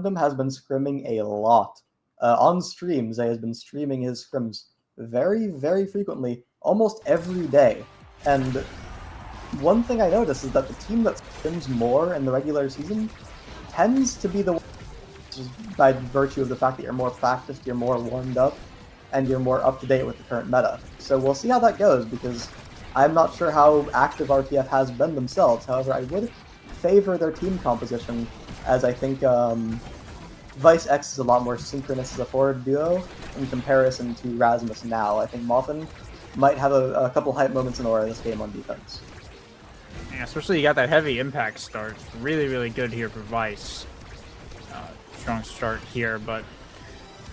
Gundam has been scrimming a lot. On stream, Zay has been streaming his scrims very, very frequently, almost every day. And one thing I noticed is that the team that scrims more in the regular season tends to be the one, just by virtue of the fact that you're more practiced, you're more warmed up, and you're more up-to-date with the current meta. So we'll see how that goes, because I'm not sure how active RTF has been themselves. However, I would favor their team composition, as I think Vice X is a lot more synchronous as a forward duo in comparison to Rasmus now. I think Moffin might have a couple hype moments in Aura this game on defense. Yeah, especially you got that heavy impact start. Really, really good here for Vice. Strong start here, but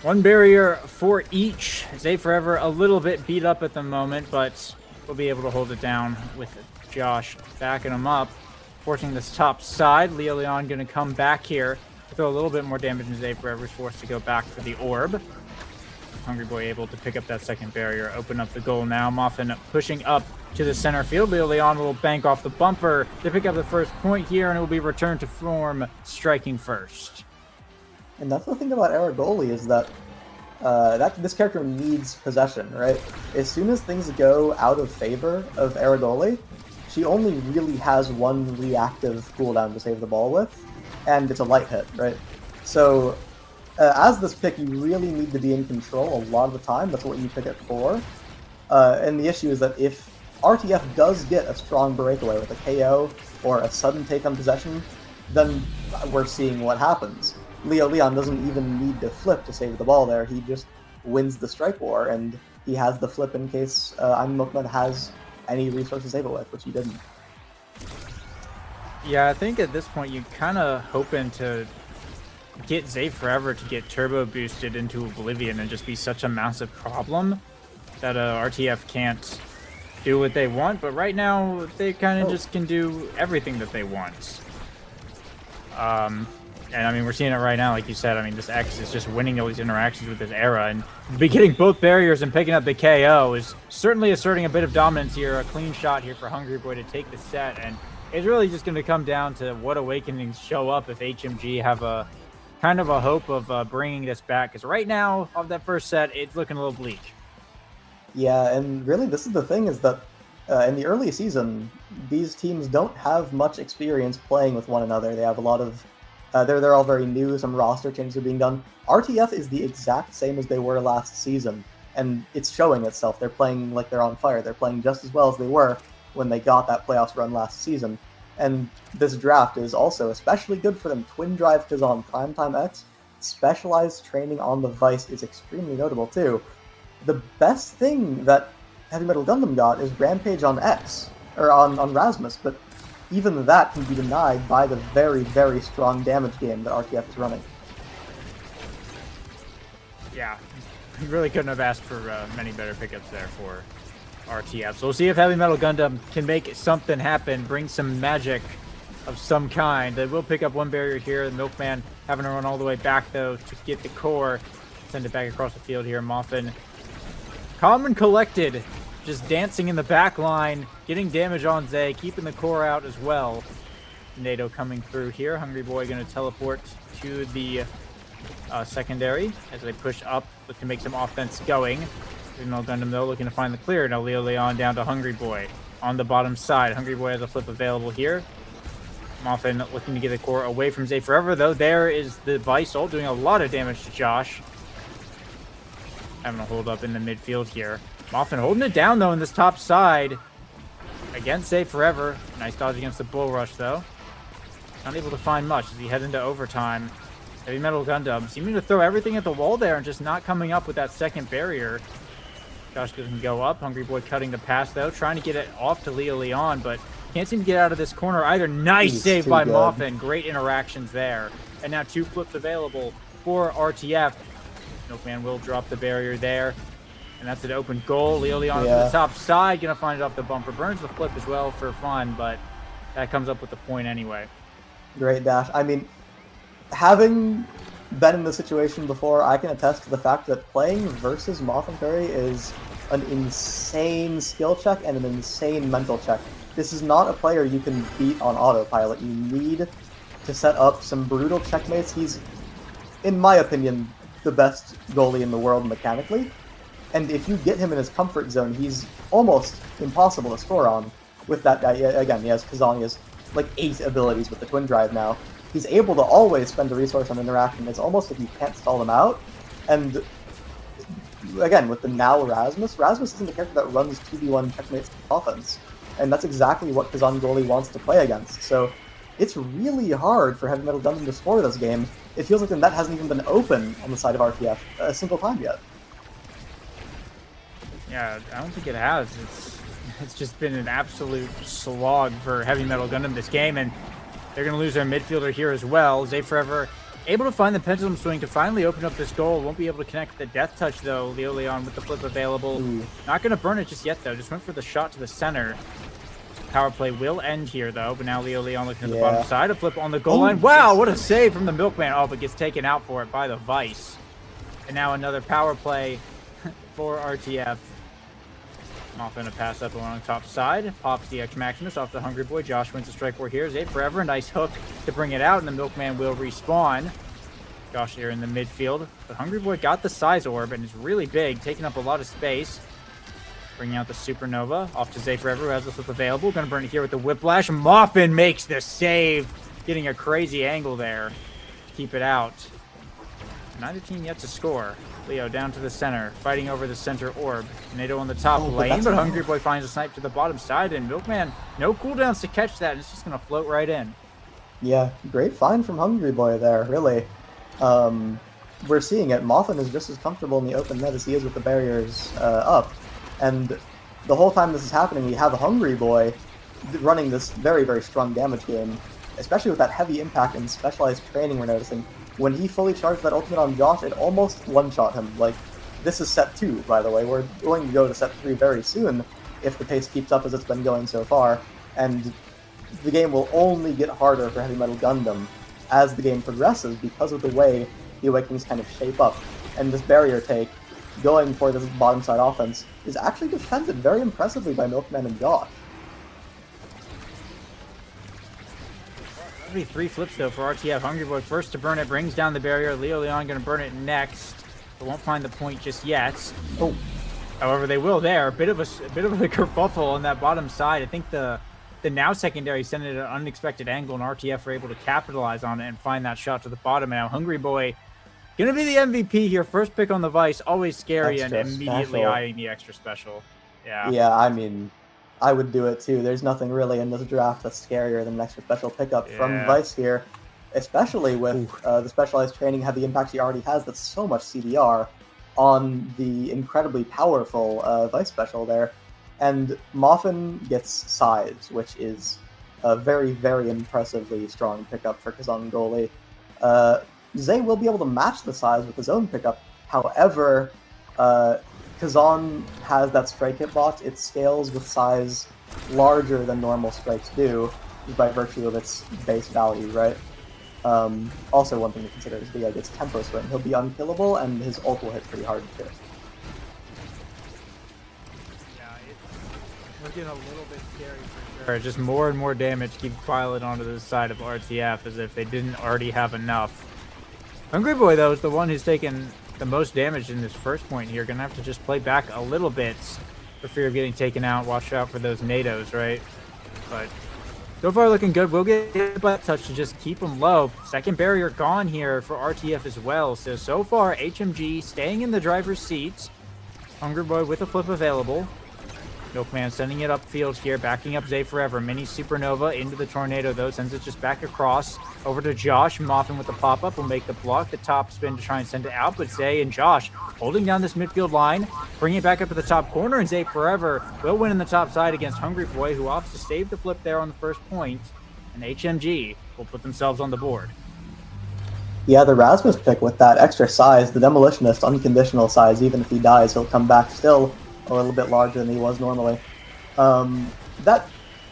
one barrier for each. Zay Forever a little bit beat up at the moment, but we'll be able to hold it down with Josh backing him up, forcing this top side. Leo Leon going to come back here, throw a little bit more damage, and Zay Forever is forced to go back for the orb. Hungry Boy able to pick up that second barrier, open up the goal now. Moffin pushing up to the center field. Leo Leon will bank off the bumper to pick up the first point here, and it will be returned to form, striking first. And that's the thing about Aragoli is that this character needs possession, right? As soon as things go out of favor of Aragoli, she only really has one reactive cooldown to save the ball with, and it's a light hit, right? So as this pick, you really need to be in control a lot of the time. That's what you pick it for. And the issue is that if RTF does get a strong breakaway with a KO or a sudden take on possession, then we're seeing what happens. Leo Leon doesn't even need to flip to save the ball there. He just wins the strike war, and he has the flip in case Milkman has any resources to save it with, which he didn't. Yeah, I think at this point you're kind of hoping to get Zay Forever to get turbo boosted into oblivion and just be such a massive problem that RTF can't do what they want, but right now they kind of just can do everything that they want. And I mean, we're seeing it right now, like you said. I mean, this X is just winning all these interactions with this era, and be getting both barriers and picking up the KO is certainly asserting a bit of dominance here. A clean shot here for Hungry Boy to take the set, and it's really just going to come down to what awakenings show up if HMG have a kind of a hope of bringing this back. Because right now, of that first set, it's looking a little bleak. Yeah, and really, this is the thing, is that in the early season, these teams don't have much experience playing with one another. They have a lot of they're all very new. Some roster changes are being done. RTF is the exact same as they were last season, and it's showing itself. They're playing like they're on fire. They're playing just as well as they were when they got that playoffs run last season. And this draft is also especially good for them. Twin Drive Kazan Primetime X, specialized training on the Vice is extremely notable too. The best thing that Heavy Metal Gundam got is Rampage on X, or on Rasmus, but even that can be denied by the very, very strong damage game that RTF is running. Yeah, you really couldn't have asked for many better pickups there for RTF. So we'll see if Heavy Metal Gundam can make something happen, bring some magic of some kind. They will pick up one barrier here. The Milkman having to run all the way back, though, to get the core. Send it back across the field here. Moffin, calm and collected, just dancing in the back line, getting damage on Zay, keeping the core out as well. NATO coming through here. Hungry Boy going to teleport to the secondary as they push up, look to make some offense going. Metal Gundam, though, looking to find the clear. Now Leo Leon down to Hungry Boy on the bottom side. Hungry Boy has a flip available here. Moffin looking to get the core away from Zay Forever, though. There is the Vice ult doing a lot of damage to Josh. Having a hold up in the midfield here. Moffin holding it down, though, in this top side against Zay Forever. Nice dodge against the Bull Rush, though. Not able to find much as he head into overtime. Heavy Metal Gundam seeming to throw everything at the wall there and just not coming up with that second barrier. Josh doesn't go up. Hungry Boy cutting the pass, though, trying to get it off to Leo Leon, but can't seem to get out of this corner either. Nice save by Moffin. Great interactions there. And now two flips available for RTF. Milkman will drop the barrier there. And that's an open goal. Leo Leon to the top side, gonna find it off the bumper. Burns the flip as well for fun, but that comes up with the point anyway. Great dash. I mean, having been in this situation before, I can attest to the fact that playing versus Moffin Curry is an insane skill check and an insane mental check. This is not a player you can beat on autopilot. You need to set up some brutal checkmates. He's in my opinion, the best goalie in the world mechanically. And if you get him in his comfort zone, he's almost impossible to score on. With that guy, again, he has Kazan, he has like 8 abilities with the Twin Drive now. He's able to always spend a resource on interaction. It's almost like you can't stall him out. And again, with the now Rasmus isn't a character that runs 2v1 checkmate offense. And that's exactly what Kazan goalie wants to play against. So it's really hard for Heavy Metal Gundam to score this game. It feels like the net hasn't even been open on the side of RTF a single time yet. Yeah, I don't think it has. It's just been an absolute slog for Heavy Metal Gundam this game, and they're going to lose their midfielder here as well. Zay Forever able to find the pendulum swing to finally open up this goal. Won't be able to connect the death touch, though. Leo Leon with the flip available. Ooh. Not going to burn it just yet, though. Just went for the shot to the center. Power play will end here, though, but now Leo Leon looking at the bottom side. A flip on the goal line. Wow, what a save from the Milkman. Oh, but gets taken out for it by the Vice. And now another power play for RTF. Off in a pass up along the top side. Pops the X Maximus off the Hungry Boy. Josh wins the strike war here. Zay Forever. Nice hook to bring it out, and the Milkman will respawn. Josh here in the midfield. But Hungry Boy got the size orb, and it's really big, taking up a lot of space. Bringing out the Supernova. Off to Zay Forever, who has the flip available. Going to burn it here with the Whiplash. Muffin makes the save. Getting a crazy angle there to keep it out. Neither team yet to score. Leo down to the center, fighting over the center orb. NATO on the top lane, but Hungry Boy finds a snipe to the bottom side, and Milkman, no cooldowns to catch that, and it's just going to float right in. Yeah, great find from Hungry Boy there, really. We're seeing it. Moffin is just as comfortable in the open net as he is with the barriers up. And the whole time this is happening, we have a Hungry Boy running this very, very strong damage game, especially with that heavy impact and specialized training we're noticing. When he fully charged that ultimate on Josh, it almost one-shot him. Like, this is set 2, by the way. We're going to go to set 3 very soon if the pace keeps up as it's been going so far. And the game will only get harder for Heavy Metal Gundam as the game progresses because of the way the Awakenings kind of shape up. And this barrier take, going for this bottom side offense, is actually defended very impressively by Milkman and Josh. 3 flips, though, for RTF. Hungry Boy first to burn it, brings down the barrier. Leo Leon going to burn it next, but won't find the point just yet. Oh, however, they will there. A bit of a kerfuffle on that bottom side. I think the now secondary sent it at an unexpected angle, and RTF were able to capitalize on it and find that shot to the bottom. And now Hungry Boy going to be the MVP here. First pick on the Vice, always scary, extra and immediately special. Eyeing the extra special. Yeah, I mean, I would do it too. There's nothing really in this draft that's scarier than an extra special pickup from Vice here, especially with the specialized training heavy impacts he already has. That's so much CDR on the incredibly powerful Vice special there. And Moffin gets size, which is a very, very impressively strong pickup for Kazan goalie. Zay will be able to match the size with his own pickup. However, Kazan has that strike hitbox. It scales with size larger than normal strikes do, just by virtue of its base value, right? Also, one thing to consider is the guy gets tempo swing. He'll be unkillable, and his ult will hit pretty hard too. Yeah, it's looking a little bit scary for sure. Just more and more damage keep piling onto the side of RTF as if they didn't already have enough. Hungry Boy, though, is the one who's taken the most damage in this first point here. Gonna have to just play back a little bit for fear of getting taken out. Watch out for those NATOs, right? But so far looking good. We'll get a butt touch to just keep them low. Second barrier gone here for RTF as well. So far HMG staying in the driver's seat. Hungry Boy with a flip available. Milkman sending it upfield here, backing up Zay Forever. Mini Supernova into the Tornado, though. Sends it just back across over to Josh. Moffin with the pop-up will make the block. The top spin to try and send it out, but Zay and Josh holding down this midfield line, bringing it back up to the top corner, and Zay Forever will win in the top side against Hungry Boy, who opts to save the flip there on the first point, and HMG will put themselves on the board. Yeah, the Rasmus pick with that extra size, the Demolitionist, unconditional size, even if he dies, he'll come back still a little bit larger than he was normally. That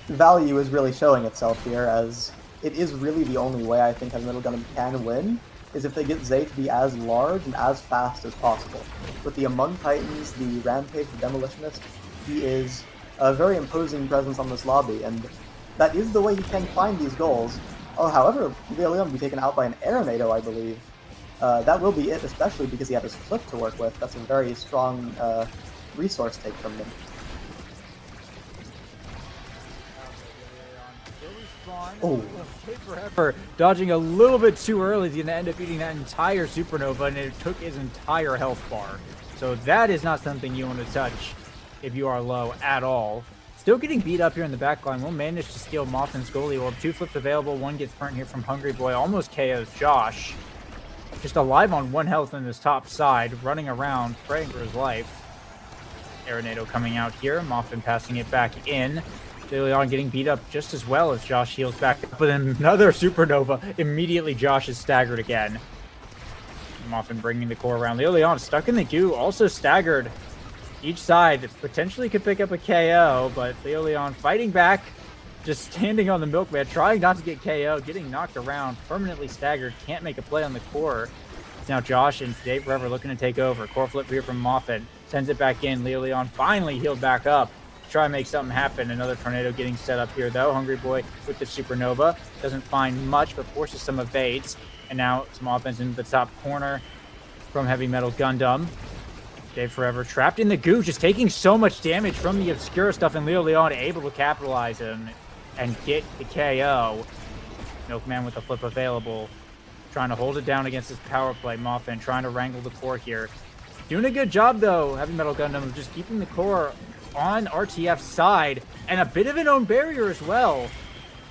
value is really showing itself here, as it is really the only way I think Heavy Metal Gundam can win, is if they get Zay to be as large and as fast as possible. With the Among Titans, the Rampage, the Demolitionist, he is a very imposing presence on this lobby, and that is the way he can find these goals. Oh, however, Leo Leon will be taken out by an Air NATO, I believe. that will be it, especially because he had his flip to work with. That's a very strong resource take from him. Oh, forever dodging a little bit too early. He's gonna end up eating that entire supernova, and it took his entire health bar. So that is not something you want to touch if you are low at all. Still getting beat up here in the back line. We'll manage to steal Moffin's goalie orb. 2 flips available. 1 gets burnt here from Hungry Boy. Almost KOs Josh. Just alive on 1 health in this top side, running around, praying for his life. Arenado coming out here. Moffin passing it back in. Leon getting beat up just as well as Josh heals back up. But then another supernova. Immediately Josh is staggered again. Moffin bringing the core around. Leon stuck in the goo, also staggered. Each side potentially could pick up a KO, but Leon fighting back, just standing on the Milkman, trying not to get KO, getting knocked around, permanently staggered, can't make a play on the core. It's now Josh and Dave Forever looking to take over. Core flip here from Moffin, sends it back in. Leon finally healed back up. Try and make something happen. Another tornado getting set up here, though. Hungry Boy with the supernova. Doesn't find much, but forces some evades. And now some offense into the top corner from Heavy Metal Gundam. Dave Forever trapped in the goo, just taking so much damage from the obscure stuff, and Leon able to capitalize him and get the KO. Milkman with the flip available. Trying to hold it down against his power play. Moffin trying to wrangle the core here. Doing a good job, though, Heavy Metal Gundam, of just keeping the core on RTF's side, and a bit of an own barrier as well.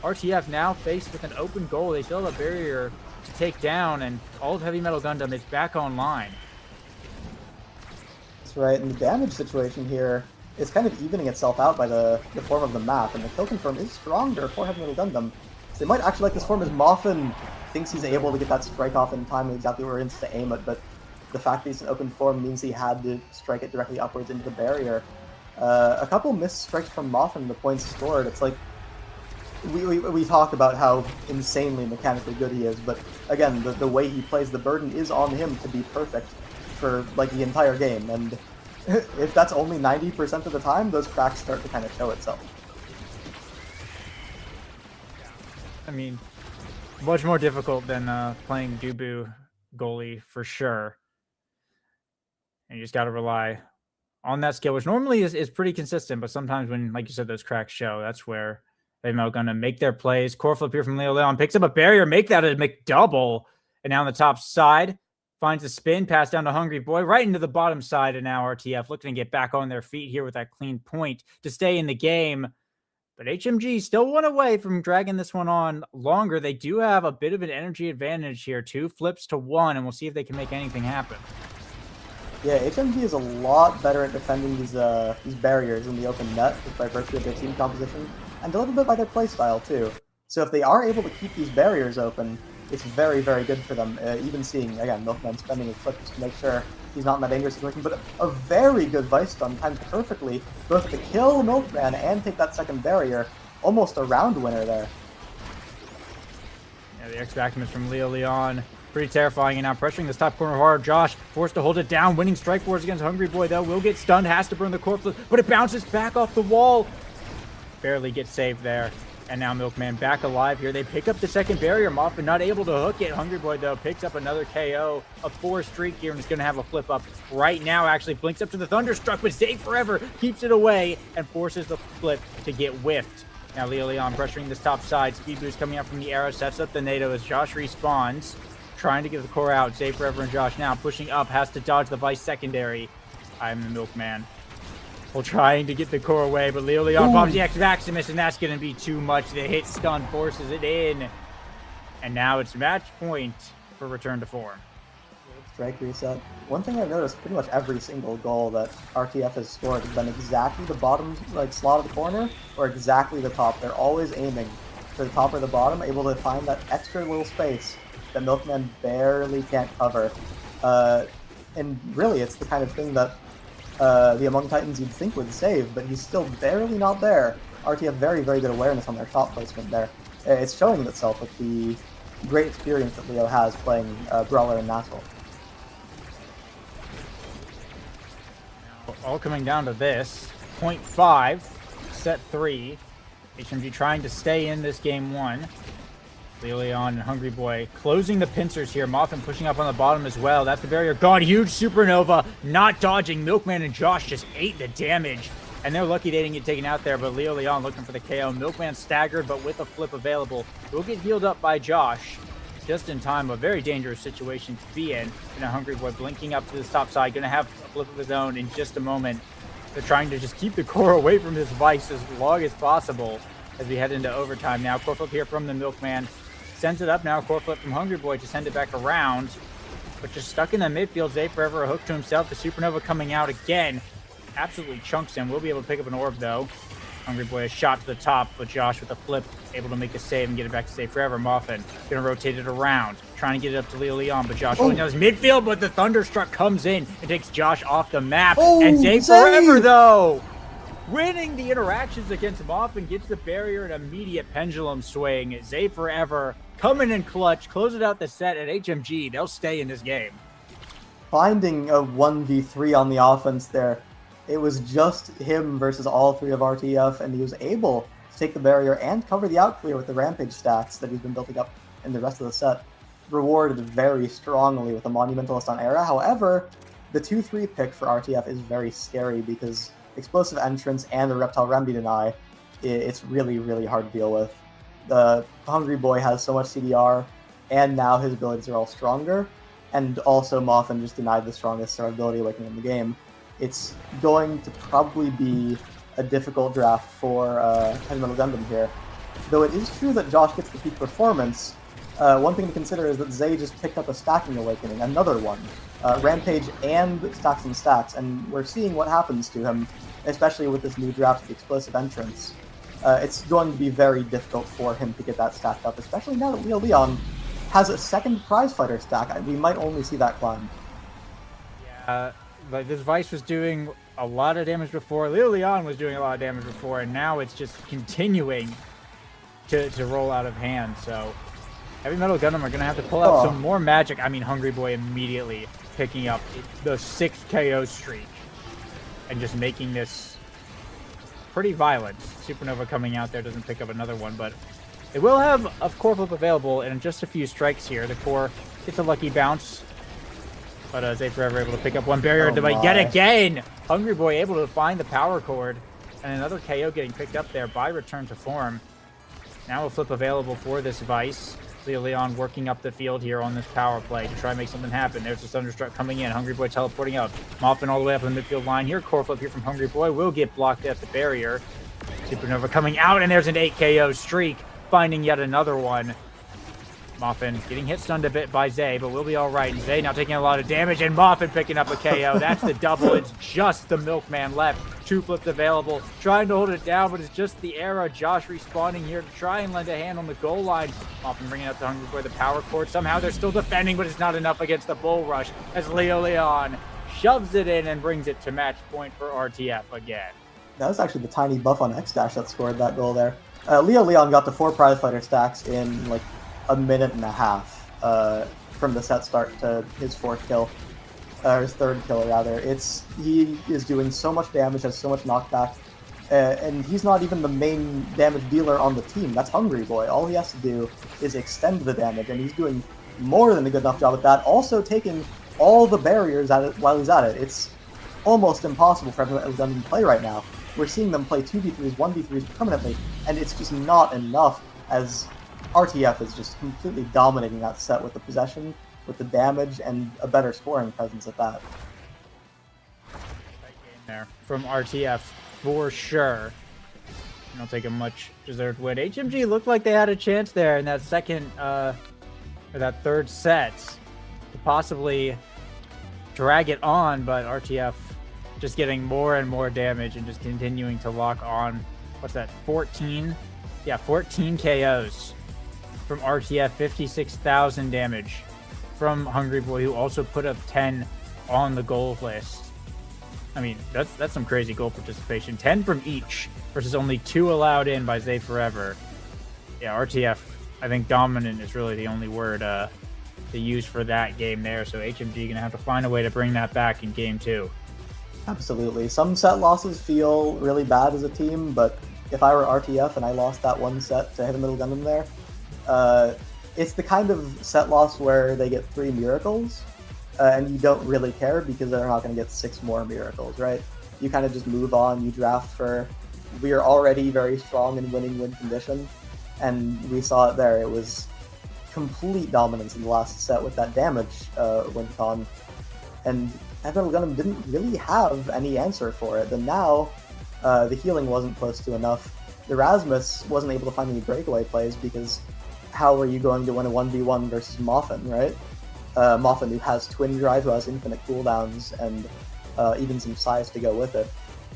RTF now faced with an open goal. They still have a barrier to take down, and all of Heavy Metal Gundam is back online. That's right, and the damage situation here is kind of evening itself out by the form of the map, and the kill confirm is stronger for Heavy Metal Gundam. So they might actually like this form as Moffin thinks he's able to get that strike off in time exactly where it's to aim it, but the fact that he's an open form means he had to strike it directly upwards into the barrier. A couple missed strikes from Moffin, the points scored. It's like, we talk about how insanely mechanically good he is, but again, the way he plays, the burden is on him to be perfect for like the entire game, and if that's only 90% of the time, those cracks start to kind of show itself. I mean, much more difficult than playing Dubu goalie for sure. And you just got to rely on that skill, which normally is pretty consistent, but sometimes when, like you said, those cracks show, that's where they're going to make their plays. Core flip here from Leon, picks up a barrier, make that a McDouble, and now on the top side, finds a spin, pass down to Hungry Boy, right into the bottom side, and now RTF looking to get back on their feet here with that clean point to stay in the game. But HMG still one away from dragging this one on longer. They do have a bit of an energy advantage here. 2 flips to 1, and we'll see if they can make anything happen. Yeah, HMG is a lot better at defending these barriers in the open net, just by virtue of their team composition, and a little bit by their playstyle too. So if they are able to keep these barriers open, it's very, very good for them. Even seeing, again, Milkman spending his flip just to make sure he's not in that dangerous situation, but a very good Vice Stun timed perfectly, both to kill Milkman and take that second barrier. Almost a round winner there. Yeah, the X-Vacuum is from Leon. Pretty terrifying, and now pressuring this top corner hard. Josh forced to hold it down, winning strike force against Hungry Boy, though. Will get stunned, has to burn the core flip, but it bounces back off the wall. Barely gets saved there. And now Milkman back alive here. They pick up the second barrier. Moffin not able to hook it. Hungry Boy, though, picks up another KO, a 4 streak here, and is going to have a flip up right now. Actually blinks up to the Thunderstruck, but Dave Forever keeps it away and forces the flip to get whiffed. Now Leon pressuring this top side. Speed boost coming out from the arrow, sets up the NATO as Josh respawns. Trying to get the core out. Dave Forever and Josh now pushing up. Has to dodge the Vice secondary. I'm the Milkman. Well, trying to get the core away, but Leon bombs the X-Maximus, and that's going to be too much. The hit stun forces it in. And now it's match point for return to form. Strike reset. One thing I've noticed, pretty much every single goal that RTF has scored has been exactly the bottom slot of the corner or exactly the top. They're always aiming for the top or the bottom, able to find that extra little space that Milkman barely can't cover. And really, it's the kind of thing that the Among Titans you'd think would save, but he's still barely not there. RTF very, very good awareness on their shot placement there. It's showing itself with the great experience that Leo has playing Brawler and NASL. All coming down to this. 0.5, set 3. HMG trying to stay in this game 1. Leon and Hungry Boy closing the pincers here. Muffin pushing up on the bottom as well. That's the barrier gone. Huge supernova, not dodging. Milkman and Josh just ate the damage. And they're lucky they didn't get taken out there, but Leo Leon looking for the KO. Milkman staggered, but with a flip available. Will get healed up by Josh. Just in time, a very dangerous situation to be in. And a Hungry Boy blinking up to the top side. Going to have a flip of his own in just a moment. They're trying to just keep the core away from this Vice as long as possible as we head into overtime now. Core flip here from the Milkman. Sends it up now. Core flip from Hungry Boy to send it back around. But just stuck in the midfield. Zay forever a hook to himself. The supernova coming out again. Absolutely chunks him. We'll be able to pick up an orb though. Hungry Boy a shot to the top, but Josh with a flip able to make a save and get it back to Zay forever. Muffin gonna rotate it around, trying to get it up to Leo Leon, but Josh only does midfield, but the Thunderstruck comes in and takes Josh off the map. And Zay forever though, winning the interactions against Muffin, gets the barrier, an immediate pendulum swing. Zay forever coming in clutch, closing out the set at HMG. They'll stay in this game. Finding a 1v3 on the offense there. It was just him versus all three of RTF, and he was able to take the barrier and cover the outclear with the Rampage stats that he's been building up in the rest of the set. Rewarded very strongly with a Monumentalist on Era. However, the 2-3 pick for RTF is very scary because Explosive Entrance and the Reptile Remedy Deny, it's really, really hard to deal with. The Hungry Boy has so much CDR, and now his abilities are all stronger, and also Muffin just denied the strongest survivability awakening in the game. It's going to probably be a difficult draft for Heavy Metal Gundam here. Though it is true that Josh gets the peak performance, one thing to consider is that Zay just picked up a Stacking Awakening, another one. Rampage and Stacks and Stacks, and we're seeing what happens to him, especially with this new draft of the Explosive Entrance. It's going to be very difficult for him to get that stacked up, especially now that Leo Leon has a second Prize Fighter stack. We might only see that climb. Yeah. Like this Vice was doing a lot of damage before. Leo Leon was doing a lot of damage before, and now it's just continuing to roll out of hand. So Heavy Metal Gundam are going to have to pull out some more magic. I mean, Hungry Boy immediately picking up the 6th KO streak and just making this pretty violent. Supernova coming out there doesn't pick up another one, but it will have a core flip available and just a few strikes here. The core gets a lucky bounce. But Zay forever able to pick up one barrier but yet again. Hungry Boy able to find the power cord. And another KO getting picked up there by Return to Form. Now a flip available for this Vice. Leo Leon working up the field here on this power play to try and make something happen. There's the Thunderstruck coming in. Hungry Boy teleporting up. Muffin all the way up in the midfield line here. Core flip here from Hungry Boy will get blocked at the barrier. Supernova coming out, and there's an 8 KO streak. Finding yet another one. Muffin getting hit stunned a bit by Zay, but we'll be all right. Zay now taking a lot of damage, and Muffin picking up a KO. That's the double. It's just the Milkman left. 2 flips available. Trying to hold it down, but it's just the Era. Josh respawning here to try and lend a hand on the goal line. Muffin bringing up the Hungry Boy, the power cord. Somehow they're still defending, but it's not enough against the Bull Rush as Leo Leon shoves it in and brings it to match point for RTF again. That was actually the tiny buff on X-Dash that scored that goal there. Leo Leon got the 4 Prize Fighter stacks in like a minute and a half from the set start to his 4th kill, or his 3rd kill rather. He is doing so much damage, has so much knockback, and he's not even the main damage dealer on the team. That's Hungry Boy. All he has to do is extend the damage, and he's doing more than a good enough job at that. Also taking all the barriers at it while he's at it. It's almost impossible for everyone to play right now. We're seeing them play 2v3s, 1v3s permanently, and it's just not enough, as RTF is just completely dominating that set with the possession, with the damage, and a better scoring presence at that. There from RTF for sure. I'll take a much deserved win. HMG looked like they had a chance there in that second or that 3rd set to possibly drag it on, but RTF just getting more and more damage and just continuing to lock on. What's that? 14? Yeah, 14 KOs from RTF, 56,000 damage from Hungry Boy, who also put up 10 on the goal list. I mean, that's some crazy goal participation. 10 from each versus only 2 allowed in by Zay Forever. Yeah, RTF, I think dominant is really the only word to use for that game there. So HMG gonna have to find a way to bring that back in game 2. Absolutely. Some set losses feel really bad as a team, but if I were RTF and I lost that one set to Heavy Metal Gundam there, it's the kind of set loss where they get 3 miracles, and you don't really care because they're not going to get 6 more miracles, right? You kind of just move on, you draft for, we are already very strong in winning win condition, and we saw it there. It was complete dominance in the last set with that damage win con, and Metal Gundam didn't really have any answer for it. And now, the healing wasn't close to enough. The Rasmus wasn't able to find any breakaway plays because how are you going to win a 1v1 versus Moffin, right? Moffin, who has Twin Drive, who has infinite cooldowns, and even some size to go with it.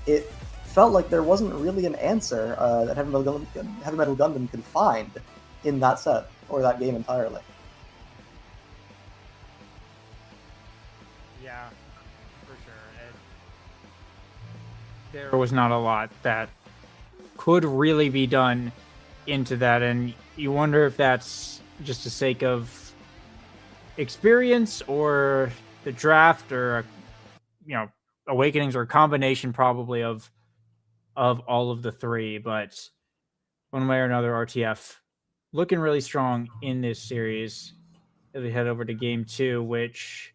It felt like there wasn't really an answer that Heavy Metal Gundam could find in that set, or that game entirely. Yeah, for sure. There was not a lot that could really be done into that, and you wonder if that's just the sake of experience or the draft, or awakenings, or a combination probably of all of the three. But one way or another, RTF looking really strong in this series as we head over to game 2, which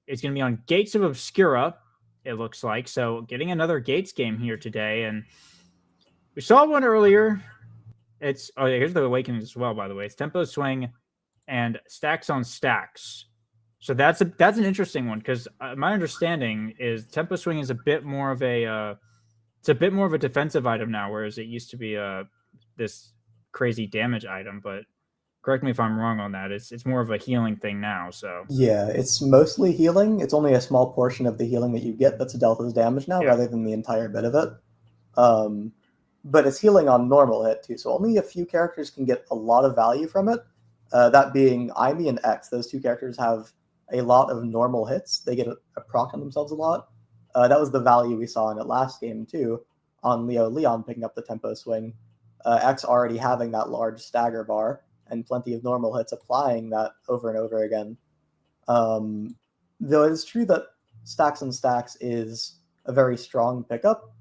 is going to be on Gates of Obscura, it looks like. So getting another Gates game here today, and we saw one earlier. It's here's the awakenings as well, by the way. It's Tempo Swing and Stacks on Stacks. So that's an interesting one, because my understanding is Tempo Swing is a bit more of a defensive item now, whereas it used to be this crazy damage item. But correct me if I'm wrong on that. It's more of a healing thing now. So yeah, it's mostly healing. It's only a small portion of the healing that you get that's dealt as damage now, rather than the entire bit of it. But it's healing on normal hit too, so only a few characters can get a lot of value from it. That being Aimee and X. Those two characters have a lot of normal hits. They get a proc on themselves a lot. That was the value we saw in it last game too, on Leon picking up the Tempo Swing. X already having that large stagger bar, and plenty of normal hits applying that over and over again. Though it is true that Stacks and Stacks is a very strong pickup,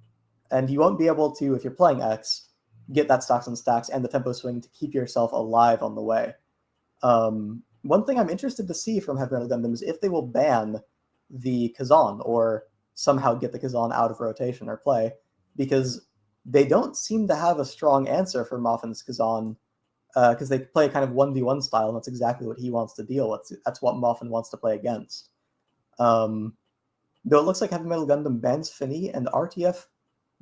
and you won't be able to, if you're playing X, get that Stacks and Stacks and the Tempo Swing to keep yourself alive on the way. One thing I'm interested to see from Heavy Metal Gundam is if they will ban the Kazan, or somehow get the Kazan out of rotation or play, because they don't seem to have a strong answer for Moffin's Kazan, because they play kind of 1v1 style, and that's exactly what he wants to deal with. That's what Moffin wants to play against. Though it looks like Heavy Metal Gundam bans Fini and RTF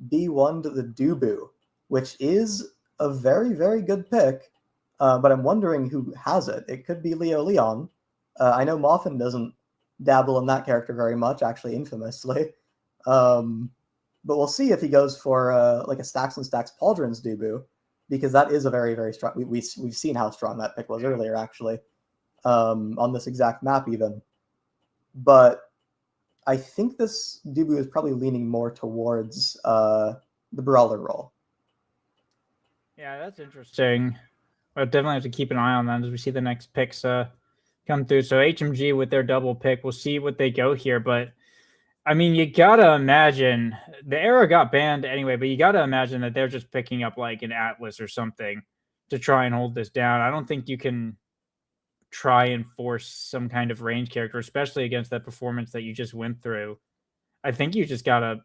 B1 to the Dubu, which is a very, very good pick, but I'm wondering who has it. It could be Leo Leon. I know Moffin doesn't dabble in that character very much, actually infamously. But we'll see if he goes for like a Stacks and Stacks Pauldron's Dubu, because that is a very, very strong... We've seen how strong that pick was earlier, actually, on this exact map even. But I think this Dubu is probably leaning more towards the Brawler role. Yeah, that's interesting. I'll definitely have to keep an eye on that as we see the next picks come through. So HMG with their double pick, we'll see what they go here. But, I mean, you got to imagine, the Era got banned anyway, but you got to imagine that they're just picking up like an Atlas or something to try and hold this down. I don't think you can try and force some kind of range character, especially against that performance that you just went through. I think you just got to,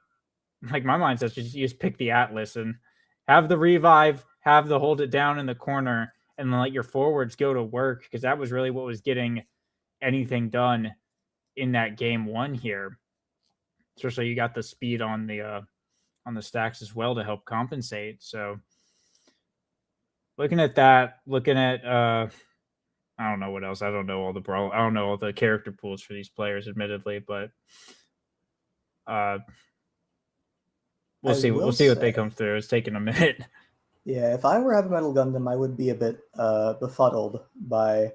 like my mind says, you just pick the Atlas and have the revive, have the hold it down in the corner, and then let your forwards go to work, because that was really what was getting anything done in that game 1 here. Especially you got the speed on the stacks as well to help compensate. So looking at that, I don't know what else. I don't know all the character pools for these players, admittedly, but we'll see what they come through. It's taking a minute. Yeah, if I were Heavy Metal Gundam, I would be a bit befuddled by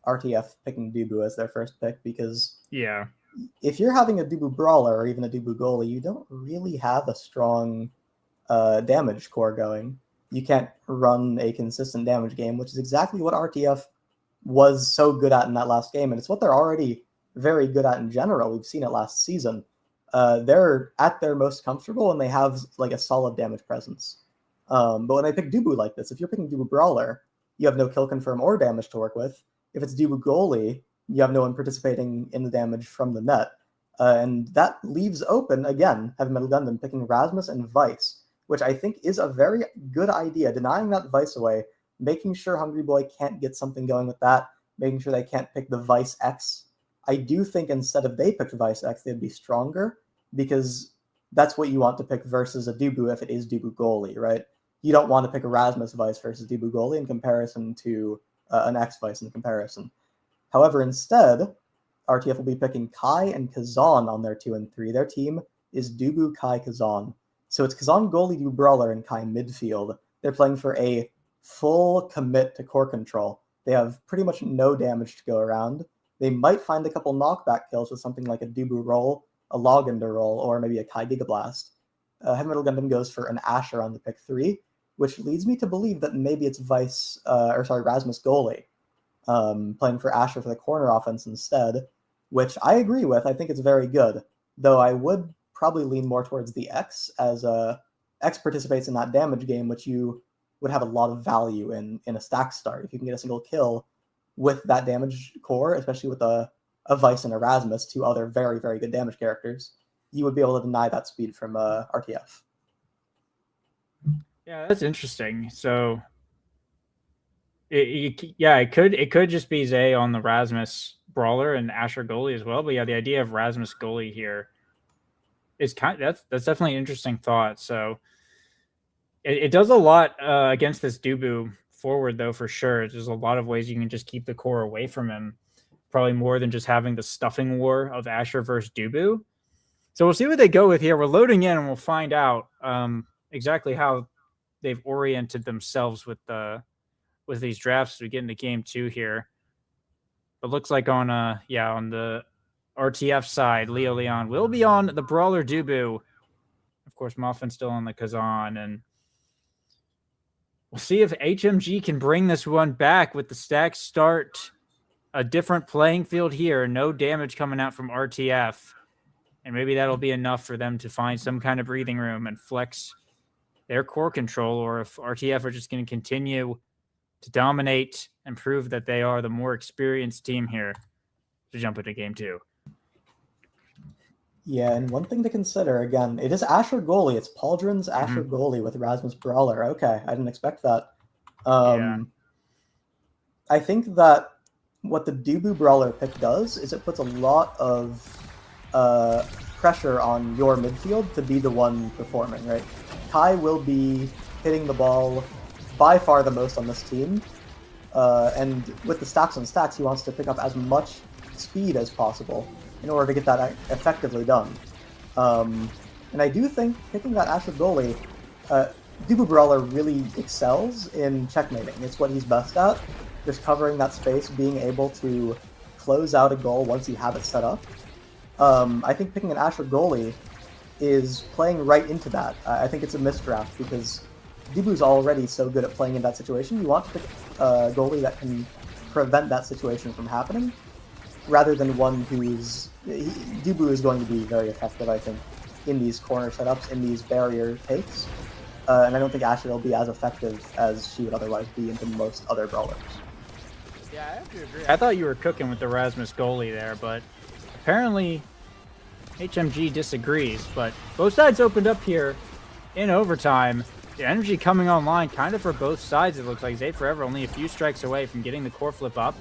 RTF picking Dubu as their first pick, because yeah, if you're having a Dubu Brawler or even a Dubu Goalie, you don't really have a strong damage core going. You can't run a consistent damage game, which is exactly what RTF was so good at in that last game, and it's what they're already very good at in general. We've seen it last season. They're at their most comfortable, and they have like a solid damage presence. But when they pick Dubu like this, if you're picking Dubu Brawler, you have no kill confirm or damage to work with. If it's Dubu goalie, you have no one participating in the damage from the net. And that leaves open, again, Heavy Metal Gundam picking Rasmus and Vice, which I think is a very good idea, denying that Vice away, making sure Hungry Boy can't get something going with that, making sure they can't pick the Vice X. I do think instead of they picked Vice X, they'd be stronger, because that's what you want to pick versus a Dubu if it is Dubu goalie, right? You don't want to pick a Rasmus Vice versus Dubu goalie in comparison to an X Vice in comparison. However, instead, RTF will be picking Kai and Kazan on their 2 and 3. Their team is Dubu, Kai, Kazan. So it's Kazan goalie, Dubu brawler, and Kai midfield. They're playing for a full commit to core control. They have pretty much no damage to go around. They might find a couple knockback kills with something like a Dubu roll, a Logender roll, or maybe a Kai Gigablast. Heavy Metal Gundam goes for an Asher on the pick 3, which leads me to believe that maybe it's Rasmus goalie, playing for Asher for the corner offense instead, which I agree with. I think it's very good, though I would probably lean more towards the X, as X participates in that damage game, which you would have a lot of value in a stack start. If you can get a single kill with that damage core, especially with a Vice and Erasmus, 2 other very, very good damage characters, you would be able to deny that speed from RTF. Yeah, that's interesting. So, it could just be Zay on the Rasmus brawler and Asher goalie as well. But yeah, the idea of Rasmus goalie here is that's definitely an interesting thought. So it does a lot against this Dubu forward, though, for sure. There's a lot of ways you can just keep the core away from him, probably more than just having the stuffing war of Asher versus Dubu. So we'll see what they go with here. We're loading in, and we'll find out exactly how they've oriented themselves with these drafts as we get into game 2 here. But looks like on the RTF side, Leo Leon will be on the brawler Dubu. Of course, Moffin's still on the Kazan, and we'll see if HMG can bring this one back with the stack start. A different playing field here. No damage coming out from RTF. And maybe that'll be enough for them to find some kind of breathing room and flex their core control, or if RTF are just going to continue to dominate and prove that they are the more experienced team here to jump into game 2. Yeah, and one thing to consider, again, it is Asher goalie. It's Pauldron's Asher goalie with Rasmus Brawler. Okay, I didn't expect that. I think that what the Dubu Brawler pick does is it puts a lot of pressure on your midfield to be the one performing, right? Kai will be hitting the ball by far the most on this team, and with the stacks on stacks, he wants to pick up as much speed as possible in order to get that effectively done. And I do think picking that Asher goalie, Dubu Brawler really excels in checkmating. It's what he's best at, just covering that space, being able to close out a goal once you have it set up. I think picking an Asher goalie is playing right into that. I think it's a misdraft because Dubu's already so good at playing in that situation. You want to pick a goalie that can prevent that situation from happening, rather than one who's... Dubu is going to be very effective, I think, in these corner setups, in these barrier takes. And I don't think Asher will be as effective as she would otherwise be into most other brawlers. Yeah, I have to agree. I thought you were cooking with the Rasmus goalie there, but apparently HMG disagrees. But both sides opened up here in overtime. The energy coming online kind of for both sides, it looks like. Zay Forever only a few strikes away from getting the core flip up.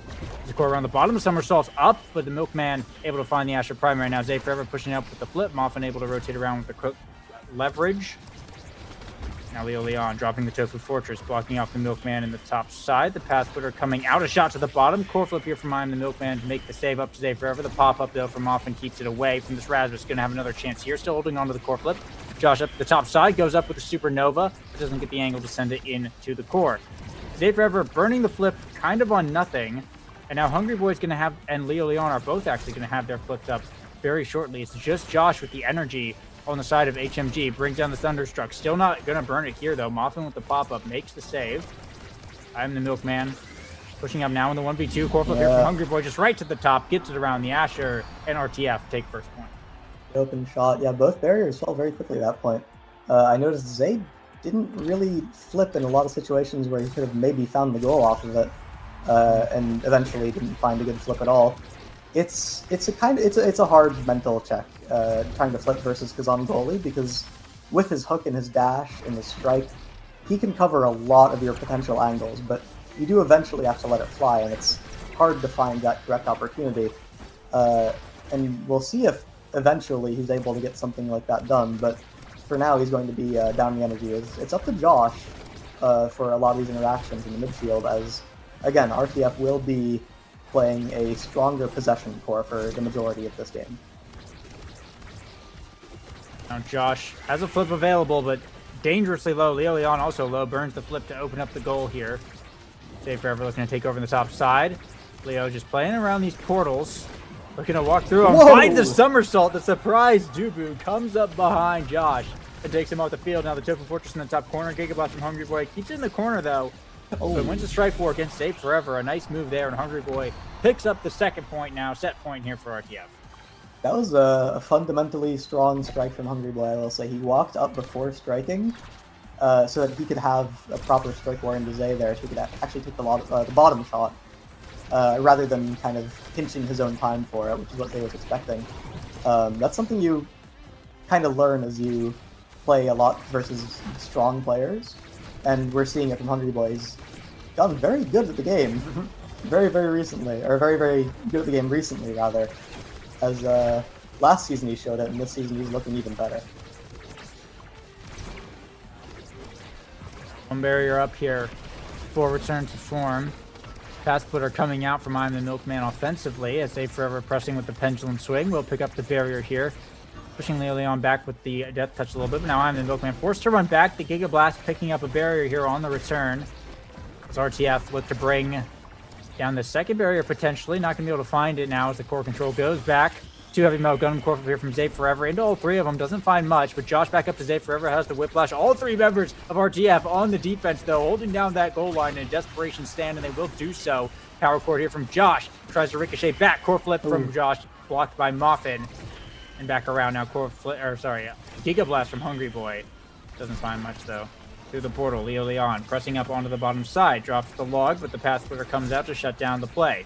The core around the bottom, somersaults up, but the Milkman able to find the Asher primary. Now Zay Forever pushing up with the flip. Moffin able to rotate around with the quick leverage. Now Leo Leon dropping the Tofu Fortress, blocking off the Milkman in the top side. The Path Splitter coming out, a shot to the bottom. Core flip here from the Milkman to make the save up to Zay Forever. The pop-up, though, from Moffin keeps it away from this Rasmus. Going to have another chance here. Still holding on to the core flip. Josh up the top side, goes up with the Supernova. Doesn't get the angle to send it into the core. Zay Forever burning the flip kind of on nothing. And now Hungry Boy's going to have, and Leo Leon are both actually going to have their flips up very shortly. It's just Josh with the energy on the side of HMG, brings down the Thunderstruck. Still not going to burn it here, though. Moffin with the pop-up makes the save. I'm the Milkman. Pushing up now in the 1v2. Core flip here from Hungry Boy, just right to the top. Gets it around the Asher, and RTF take first point. Open shot. Yeah, both barriers fell very quickly at that point. I noticed Zay didn't really flip in a lot of situations where he could have maybe found the goal off of it, and eventually didn't find a good flip at all. It's a hard mental check trying to flip versus Kazan goalie, because with his hook and his dash and his strike, he can cover a lot of your potential angles, but you do eventually have to let it fly, and it's hard to find that correct opportunity. And we'll see if eventually he's able to get something like that done, but for now he's going to be down the energy. It's up to Josh for a lot of these interactions in the midfield, as, again, RTF will be playing a stronger possession core for the majority of this game. Now Josh has a flip available, but dangerously low. Leon also low, burns the flip to open up the goal here. Save Forever looking to take over the top side. Leo just playing around these portals, looking to walk through them. Finds the somersault. The surprise Dubu comes up behind Josh and takes him off the field. Now the Tofu Fortress in the top corner. Giga Blast from Hungry Boy keeps it in the corner though. But wins the strike for against Save Forever. A nice move there, and Hungry Boy picks up the second point now. Set point here for RTF. That was a fundamentally strong strike from Hungry Boy, I will say. He walked up before striking so that he could have a proper strike war into Zay there, so he could actually take the bottom shot rather than kind of pinching his own time for it, which is what Zay was expecting. That's something you kind of learn as you play a lot versus strong players, and we're seeing it from Hungry Boy. He's gotten very good at the game very, very recently, or very, very good at the game recently, rather. As last season he showed it, and this season he's looking even better. One barrier up here for return to form. Pass splitter coming out from I'm the Milkman offensively, as they forever pressing with the pendulum swing. We'll pick up the barrier here, pushing Leon back with the death touch a little bit. But now I'm the Milkman forced to run back. The Giga Blast picking up a barrier here on the return. As RTF look to bring down the second barrier potentially. Not going to be able to find it now as the core control goes back. Two Heavy Metal Gundam core here from Zay Forever into all three of them. Doesn't find much, but Josh back up to Zay Forever, has the whiplash. All three members of RTF on the defense, though, holding down that goal line in a desperation stand, and they will do so. Power core here from Josh. Tries to ricochet back. Core flip from Josh, blocked by Muffin. And back around now. Giga Blast from Hungry Boy. Doesn't find much, though. Through the portal, Leon pressing up onto the bottom side. Drops the log, but the path splitter comes out to shut down the play.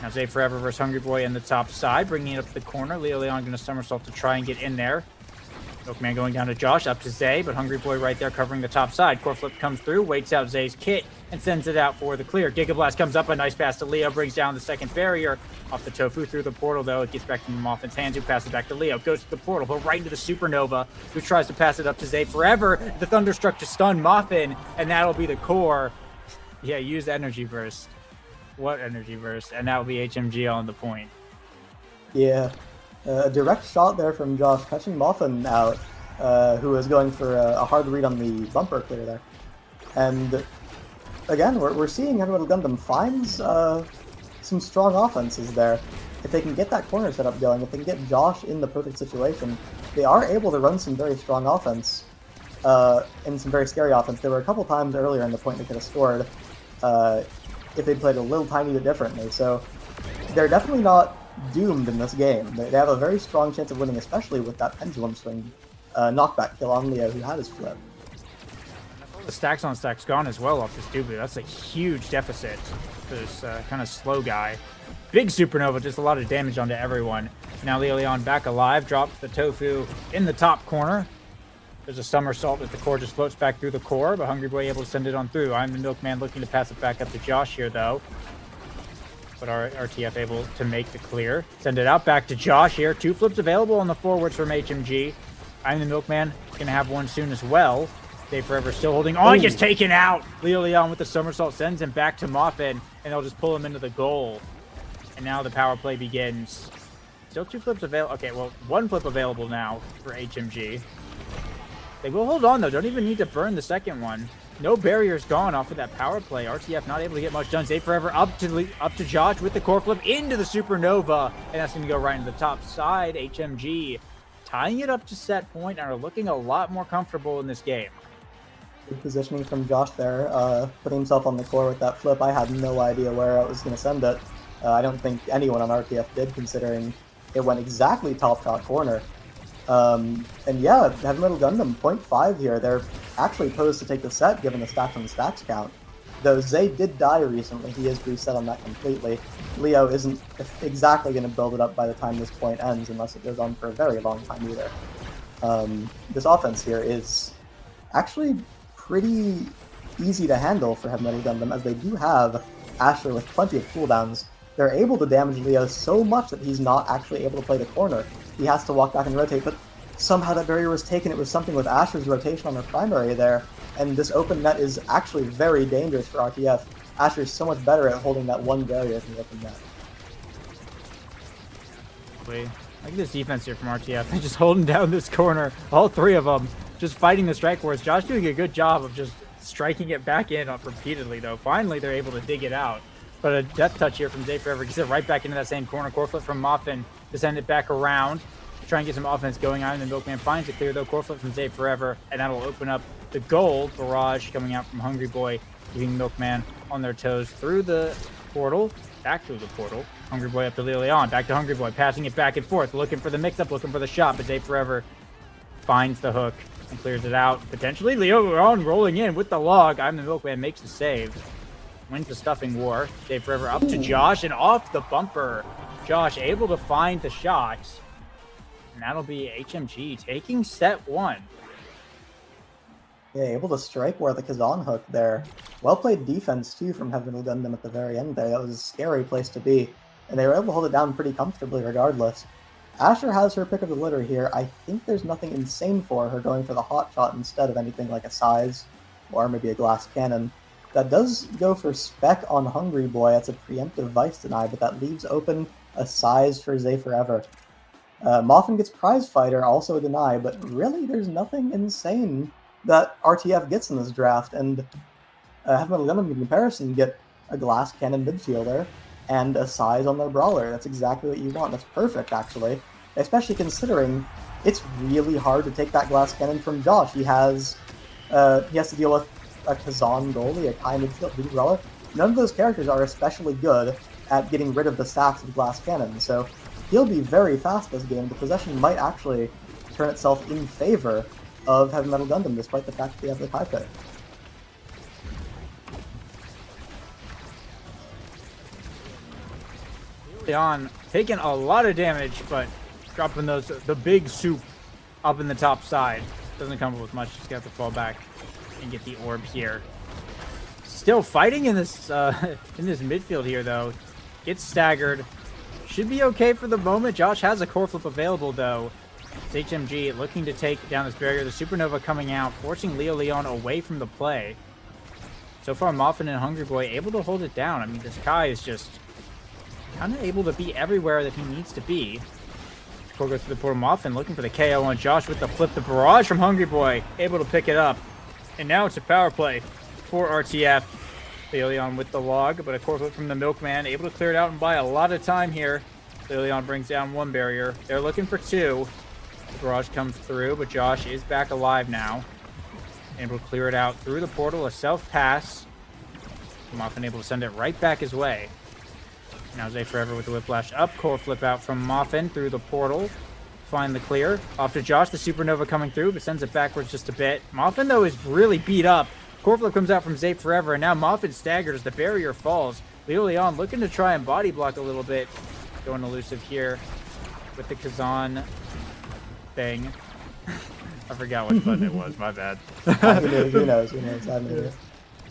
Now Zay Forever versus Hungry Boy in the top side, bringing it up to the corner. Leon going to somersault to try and get in there. Milkman going down to Josh, up to Zay, but Hungry Boy right there covering the top side. Core flip comes through, waits out Zay's kit, and sends it out for the clear. Giga Blast comes up, a nice pass to Leo, brings down the second barrier. Off the Tofu through the portal, though. It gets back to Moffin's hands, who passes it back to Leo. Goes to the portal, but right into the Supernova, who tries to pass it up to Zay Forever. The Thunderstruck to stun Muffin, and that'll be the core. Yeah, use the energy burst. What energy burst? And that will be HMG on the point. Yeah, a direct shot there from Josh, catching Muffin out, who was going for a hard read on the bumper clear there. And again, we're seeing Metal Gundam finds some strong offenses there. If they can get that corner setup going, if they can get Josh in the perfect situation, they are able to run some very strong offense and some very scary offense. There were a couple times earlier in the point they could have scored if they played a little tiny bit differently. So they're definitely not doomed in this game. They have a very strong chance of winning, especially with that pendulum swing knockback kill on Leo, who had his flip. The stacks on stacks gone as well off this Dubu. That's a huge deficit for this kind of slow guy. Big Supernova, just a lot of damage onto everyone. Now Leon back alive, drops the Tofu in the top corner. There's a somersault that the core just floats back through the core, but Hungry Boy able to send it on through. I'm the Milkman looking to pass it back up to Josh here, though. But RTF able to make the clear. Send it out back to Josh here. Two flips available on the forwards from HMG. I'm the Milkman going to have one soon as well. Zay Forever still holding on, gets taken out. Leon with the somersault sends him back to Muffin, and they'll just pull him into the goal. And now the power play begins. Still two flips available. Okay, well, one flip available now for HMG. They will hold on, though. Don't even need to burn the second one. No barriers gone off of that power play. RTF not able to get much done. Zay Forever up to Josh with the core flip into the Supernova. And that's going to go right into the top side. HMG tying it up to set point and are looking a lot more comfortable in this game. Good positioning from Josh there, putting himself on the core with that flip. I had no idea where I was going to send it. I don't think anyone on RTF did, considering it went exactly top shot corner. And yeah, Heavy Metal Gundam 0.5 here. They're actually posed to take the set given the stacks on stacks count. Though Zay did die recently, he is reset on that completely. Leo isn't exactly going to build it up by the time this point ends, unless it goes on for a very long time either. This offense here is actually pretty easy to handle for Heavy Metal Gundam, as they do have Asher with plenty of cooldowns. They're able to damage Leo so much that he's not actually able to play the corner. He has to walk back and rotate, but somehow that barrier was taken. It was something with Asher's rotation on her primary there, and this open net is actually very dangerous for RTF. Asher is so much better at holding that one barrier from the open net. I like this defense here from RTF. They're just holding down this corner, all three of them, just fighting the strike force. Josh doing a good job of just striking it back in repeatedly, though. Finally, they're able to dig it out. But a death touch here from Zay Forever gets it right back into that same corner. Core flip from Muffin to send it back around. Try and get some offense going on, and the Milkman finds it clear, though. Core flip from Zay Forever, and that'll open up the gold barrage coming out from Hungry Boy, keeping Milkman on their toes through the portal, back through the portal. Hungry Boy up to Leon, back to Hungry Boy, passing it back and forth, looking for the mix-up, looking for the shot, but Zay Forever finds the hook and clears it out. Potentially, Leon rolling in with the log. I'm the Milkman makes the save. Wins the stuffing war. Zay Forever up to Josh and off the bumper. Josh able to find the shot. And that'll be HMG taking set one. Yeah, able to strike where the Kazan hook there. Well played defense too from Heavy Metal Gundam at the very end there. That was a scary place to be. And they were able to hold it down pretty comfortably regardless. Asher has her pick of the litter here. I think there's nothing insane for her going for the hot shot instead of anything like a size or maybe a glass cannon. That does go for spec on Hungry Boy. That's a preemptive vice deny, but that leaves open a size for Zay Forever. Moffin gets prize fighter, also a deny, but really there's nothing insane that RTF gets in this draft, and Heavy Metal Gundam in comparison get a glass cannon midfielder and a size on their brawler. That's exactly what you want. That's perfect, actually, especially considering it's really hard to take that glass cannon from Josh. He has to deal with a Kazan goalie, a Kai midfield, big brawler. None of those characters are especially good at getting rid of the stacks of glass cannon, so he'll be very fast this game. The possession might actually turn itself in favor of Heavy Metal Gundam, despite the fact that they have the Kai pick. Leon taking a lot of damage, but dropping the big soup up in the top side. Doesn't come with much, just got to fall back and get the orb here. Still fighting in this midfield here, though. Gets staggered. Should be okay for the moment. Josh has a core flip available, though. It's HMG looking to take down this barrier. The Supernova coming out, forcing Leon away from the play. So far, Muffin and Hungry Boy able to hold it down. I mean, this Kai is just kind of able to be everywhere that he needs to be. Core goes through the portal. Muffin looking for the KO on Josh with the flip. The barrage from Hungry Boy, able to pick it up. And now it's a power play for RTF. Leon with the log, but a core flip from the Milkman, able to clear it out and buy a lot of time here. Leon brings down one barrier. They're looking for two. The barrage comes through, but Josh is back alive now. Able to clear it out through the portal, a self-pass. Muffin able to send it right back his way. Now Zay Forever with the whiplash up, core flip out from Muffin through the portal. Find the clear. Off to Josh, the Supernova coming through, but sends it backwards just a bit. Muffin, though, is really beat up. Core flip comes out from Zay Forever, and now Muffin staggered as the barrier falls. Leon looking to try and body block a little bit. Going elusive here with the Kazan thing. I forgot which button it was, my bad. Who knows?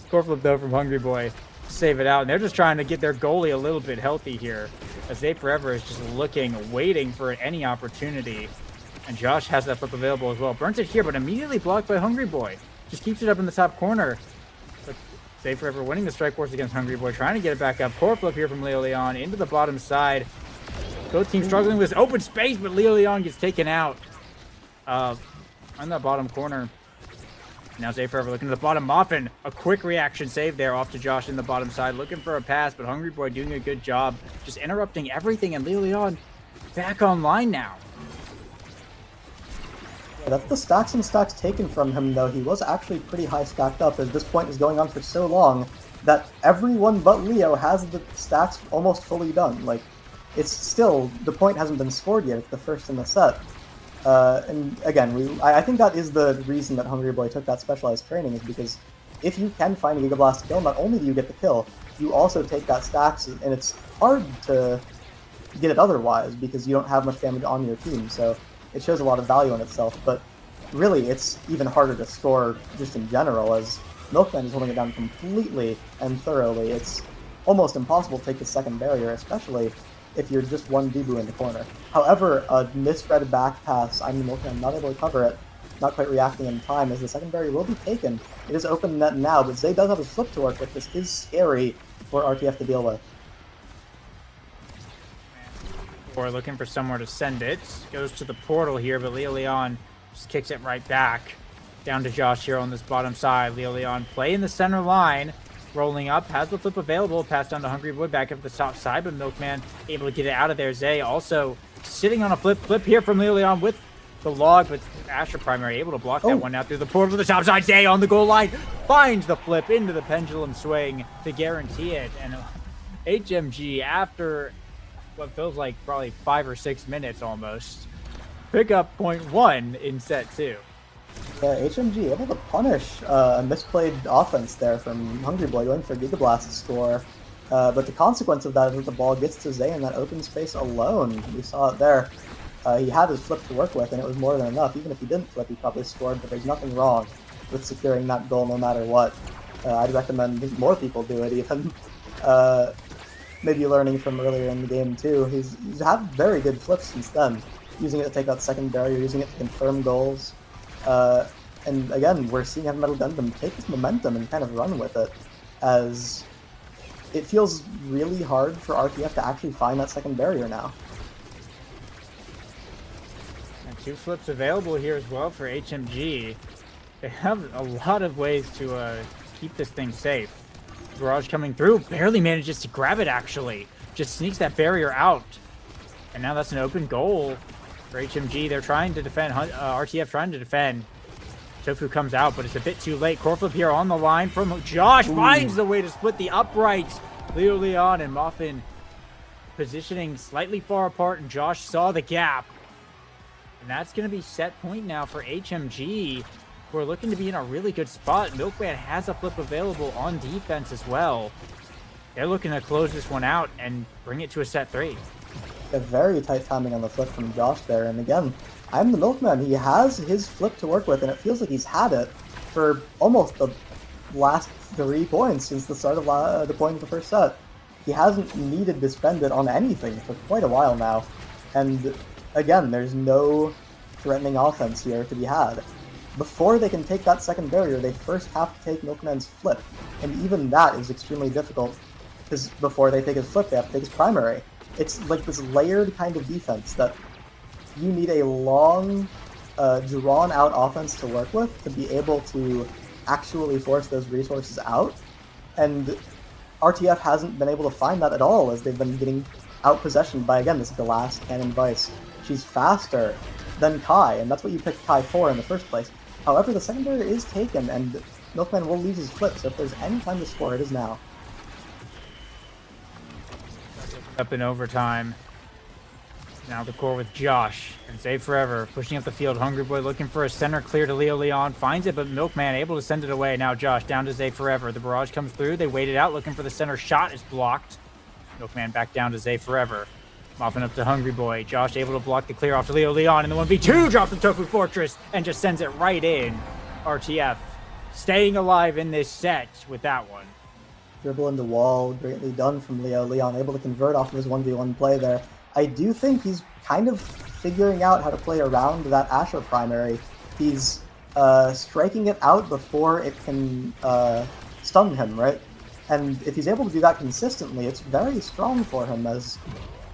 Core flip, though, from Hungry Boy. Save it out, and they're just trying to get their goalie a little bit healthy here, as Zay Forever is just looking, waiting for any opportunity. And Josh has that flip available as well. Burns it here, but immediately blocked by Hungry Boy. Just keeps it up in the top corner. But Zay Forever winning the strike force against Hungry Boy, trying to get it back up. Core flip here from Leon into the bottom side. Both teams struggling with this open space, but Leon gets taken out on that bottom corner. Now Zay Forever looking to the bottom. Muffin, a quick reaction save there off to Josh in the bottom side, looking for a pass, but Hungry Boy doing a good job, just interrupting everything, and Leon back online now. Yeah, that's the stacks and stacks taken from him, though. He was actually pretty high stacked up, as this point is going on for so long that everyone but Leo has the stacks almost fully done. Like, it's still, the point hasn't been scored yet. It's the first in the set. And again, I think that is the reason that Hungry Boy took that specialized training, is because if you can find a Giga Blast kill, not only do you get the kill, you also take that stacks, and it's hard to get it otherwise because you don't have much damage on your team, so it shows a lot of value in itself. But really, it's even harder to score just in general, as Milkman is holding it down completely and thoroughly. It's almost impossible to take the second barrier, especially if you're just one Debu in the corner. However, a misread back pass, I'm Milkman not able to cover it, not quite reacting in time, as the second barrier will be taken. It is open net now, but Zay does have his flip to work with. This is scary for RTF to deal with. Or looking for somewhere to send it. Goes to the portal here, but Leo Leon just kicks it right back. Down to Josh here on this bottom side. Leo Leon playing the center line. Rolling up, has the flip available. Pass down to Hungry Boy back up the top side, but Milkman able to get it out of there. Zay also sitting on a flip here from Leo Leon with the log, but Asher Primary able to block that one out through the portal to the top side. Zay on the goal line. Finds the flip into the pendulum swing to guarantee it. And HMG, after what feels like probably 5 or 6 minutes almost, pick up .1 in set 2. Yeah, HMG able to punish a misplayed offense there from Hungry Boy, going for a Giga Blast score. But the consequence of that is that the ball gets to Zay in that open space alone. We saw it there. He had his flip to work with, and it was more than enough. Even if he didn't flip, he probably scored, but there's nothing wrong with securing that goal no matter what. I'd recommend more people do it even. Maybe learning from earlier in the game too. He's had very good flips since then, using it to take that second barrier, using it to confirm goals. And again, we're seeing Metal Gundam take this momentum and kind of run with it, as it feels really hard for RTF to actually find that second barrier now. And 2 flips available here as well for HMG. They have a lot of ways to keep this thing safe. Barrage coming through, barely manages to grab it actually. Just sneaks that barrier out. And now that's an open goal for HMG. They're trying to defend, RTF trying to defend. Tofu comes out, but it's a bit too late. Core flip here on the line from Josh. Finds the way to split the uprights. Leo Leon and Muffin positioning slightly far apart, and Josh saw the gap. And that's going to be set point now for HMG. We're looking to be in a really good spot. Milkman has a flip available on defense as well. They're looking to close this one out and bring it to a set 3. A very tight timing on the flip from Josh there, and again, I'm the Milkman. He has his flip to work with, and it feels like he's had it for almost the last 3 points since the start of the point of the first set. He hasn't needed to spend it on anything for quite a while now, and again, there's no threatening offense here to be had. Before they can take that second barrier, they first have to take Milkman's flip, and even that is extremely difficult, because before they take his flip, they have to take his primary. It's like this layered kind of defense that you need a long, drawn-out offense to work with to be able to actually force those resources out, and RTF hasn't been able to find that at all, as they've been getting out-possessioned by, again, this Glass Cannon Vice. She's faster than Kai, and that's what you picked Kai for in the first place. However, the second barrier is taken, and Milkman will lose his flip, so if there's any time to score, it is now. Up in overtime. Now the core with Josh and Save Forever pushing up the field. Hungry Boy looking for a center clear to Leo Leon. Finds it, but Milkman able to send it away. Now Josh down to Zay Forever. The barrage comes through. They wait it out looking for the center shot. Is blocked. Milkman back down to Zay Forever. Mopping up to Hungry Boy. Josh able to block the clear off to Leo Leon. And the 1v2 drops the Tofu Fortress and just sends it right in. RTF staying alive in this set with that one. Dribble into wall, greatly done from Leo Leon, able to convert off of his 1v1 play there. I do think he's kind of figuring out how to play around that Asher primary. He's striking it out before it can stun him, right? And if he's able to do that consistently, it's very strong for him, as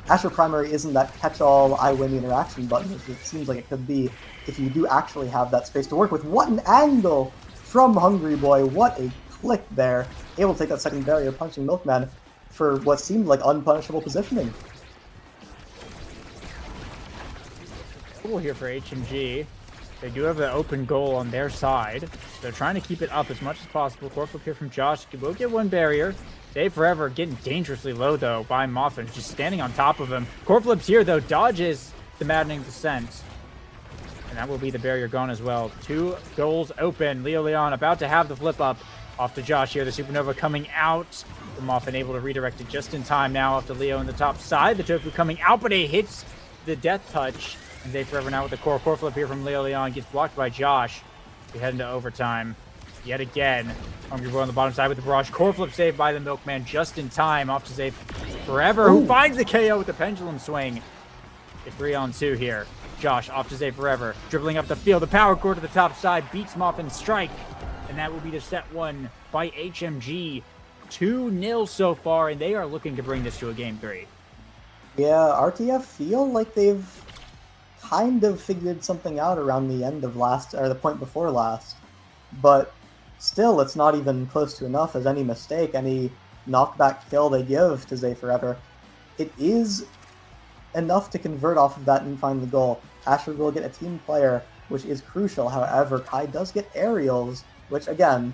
Asher primary isn't that catch-all, I win the interaction button, as it seems like it could be if you do actually have that space to work with. What an angle from Hungry Boy, what a click there. Able to take that second barrier, punching Milkman for what seemed like unpunishable positioning. Here for HMG. They do have an open goal on their side. They're trying to keep it up as much as possible. Core flip here from Josh. We'll get one barrier. Save Forever getting dangerously low, though, by Muffin, just standing on top of him. Core flips here, though, dodges the maddening descent. And that will be the barrier gone as well. 2 goals open. Leo Leon about to have the flip up. Off to Josh here. The Supernova coming out. Muffin able to redirect it just in time now off to Leo in the top side. The Tofu coming out, but it hits the death touch. And they forever now with the core flip here from Leo Leon. Gets blocked by Josh. We head into overtime. Yet again. Hungry Boy on the bottom side with the barrage. Core flip saved by the Milkman just in time. Off to Zay Forever, who finds the KO with the pendulum swing. It's 3-on-2 here. Josh off to Zay Forever. Dribbling up the field. The power core to the top side. Beats Moffin's strike. And that will be the set one by HMG. 2-0 so far, and they are looking to bring this to a game 3. Yeah, RTF feel like they've kind of figured something out around the end of last, or the point before last. But still, it's not even close to enough, as any mistake, any knockback kill they give to Zay Forever, it is enough to convert off of that and find the goal. Ashford will get a team player, which is crucial. However, Kai does get aerials, which again,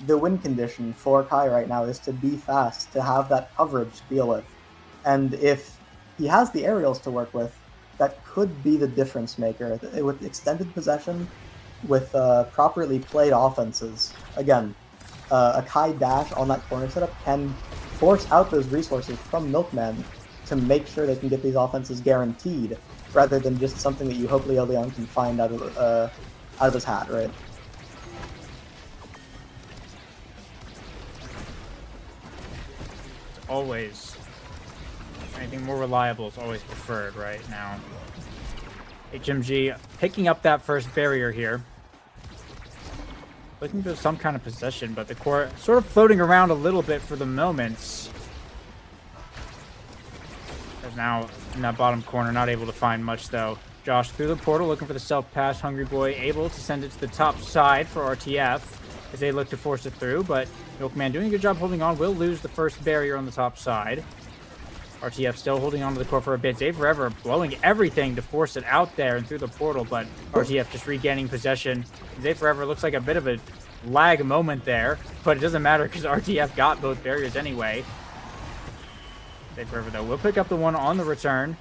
the win condition for Kai right now is to be fast, to have that coverage to deal with. And if he has the aerials to work with, that could be the difference maker. With extended possession, with properly played offenses, again, a Kai dash on that corner setup can force out those resources from Milkman to make sure they can get these offenses guaranteed, rather than just something that you hope Leo Leon can find out of his hat, right? Always. Anything more reliable is always preferred right now. HMG picking up that first barrier here. Looking for some kind of possession, but the core sort of floating around a little bit for the moment. There's now in that bottom corner, not able to find much though. Josh through the portal, looking for the self-pass. Hungry Boy able to send it to the top side for RTF as they look to force it through, but Milkman doing a good job holding on, will lose the first barrier on the top side. RTF still holding on to the core for a bit. Zay Forever blowing everything to force it out there and through the portal, but RTF just regaining possession. Zay Forever looks like a bit of a lag moment there, but it doesn't matter because RTF got both barriers anyway. Zay Forever, though, will pick up the one on the return.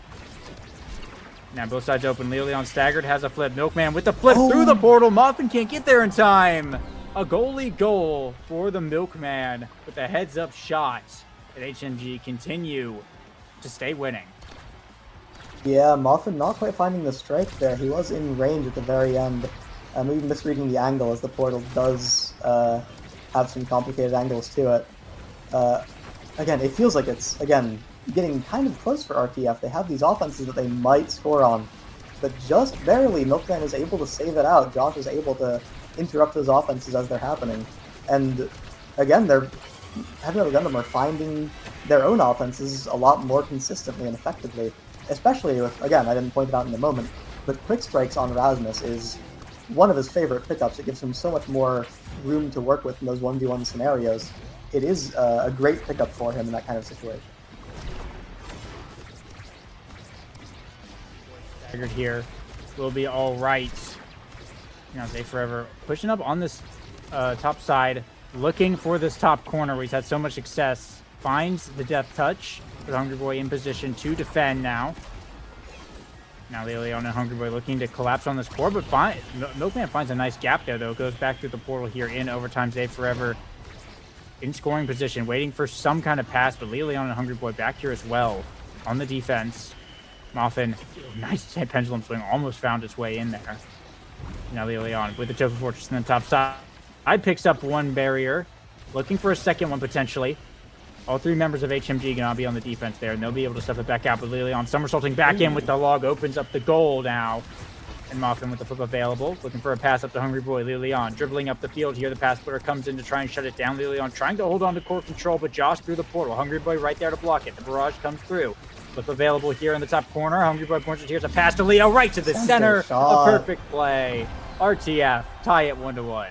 Now both sides open. Leo Leon staggered, has a flip. Milkman with the flip through the portal. Muffin can't get there in time. A goalie goal for the Milkman with a heads-up shot. And HMG continue to stay winning. Yeah, Muffin not quite finding the strike there. He was in range at the very end. Maybe misreading the angle, as the portal does have some complicated angles to it. Again, it feels like it's, again, getting kind of close for RTF. They have these offenses that they might score on, but just barely, Milkman is able to save it out. Josh is able to interrupt those offenses as they're happening. And again, Heavy Metal Gundam are finding their own offenses a lot more consistently and effectively, especially with, again, I didn't point it out in the moment, but quick strikes on Rasmus is one of his favorite pickups. It gives him so much more room to work with in those 1v1 scenarios. It is a great pickup for him in that kind of situation. Staggered here will be all right. Now Zay Forever pushing up on this top side, looking for this top corner where he's had so much success. Finds the death touch with Hungry Boy in position to defend now. Now Leo Leon and Hungry Boy looking to collapse on this core, but Milkman finds a nice gap there though. Goes back through the portal here in overtime. Zay Forever in scoring position, waiting for some kind of pass, but Leo Leon and Hungry Boy back here as well on the defense. Muffin, nice pendulum swing, almost found its way in there. Now Leo Leon with the Tofu Fortress in the top side. Picks up one barrier, looking for a second one potentially. All three members of HMG gonna be on the defense there, and they'll be able to stuff it back out. But Leo Leon somersaulting back in with the log, opens up the goal now. And Muffin with the flip available, looking for a pass up to Hungry Boy. Leo Leon dribbling up the field here. The pass splitter comes in to try and shut it down. Leo Leon trying to hold on to core control, but Josh through the portal. Hungry Boy right there to block it. The barrage comes through. Flip available here in the top corner. Hungry Boy points it. Here's a pass to Leo right to the center. A perfect play. RTF tie it 1-1.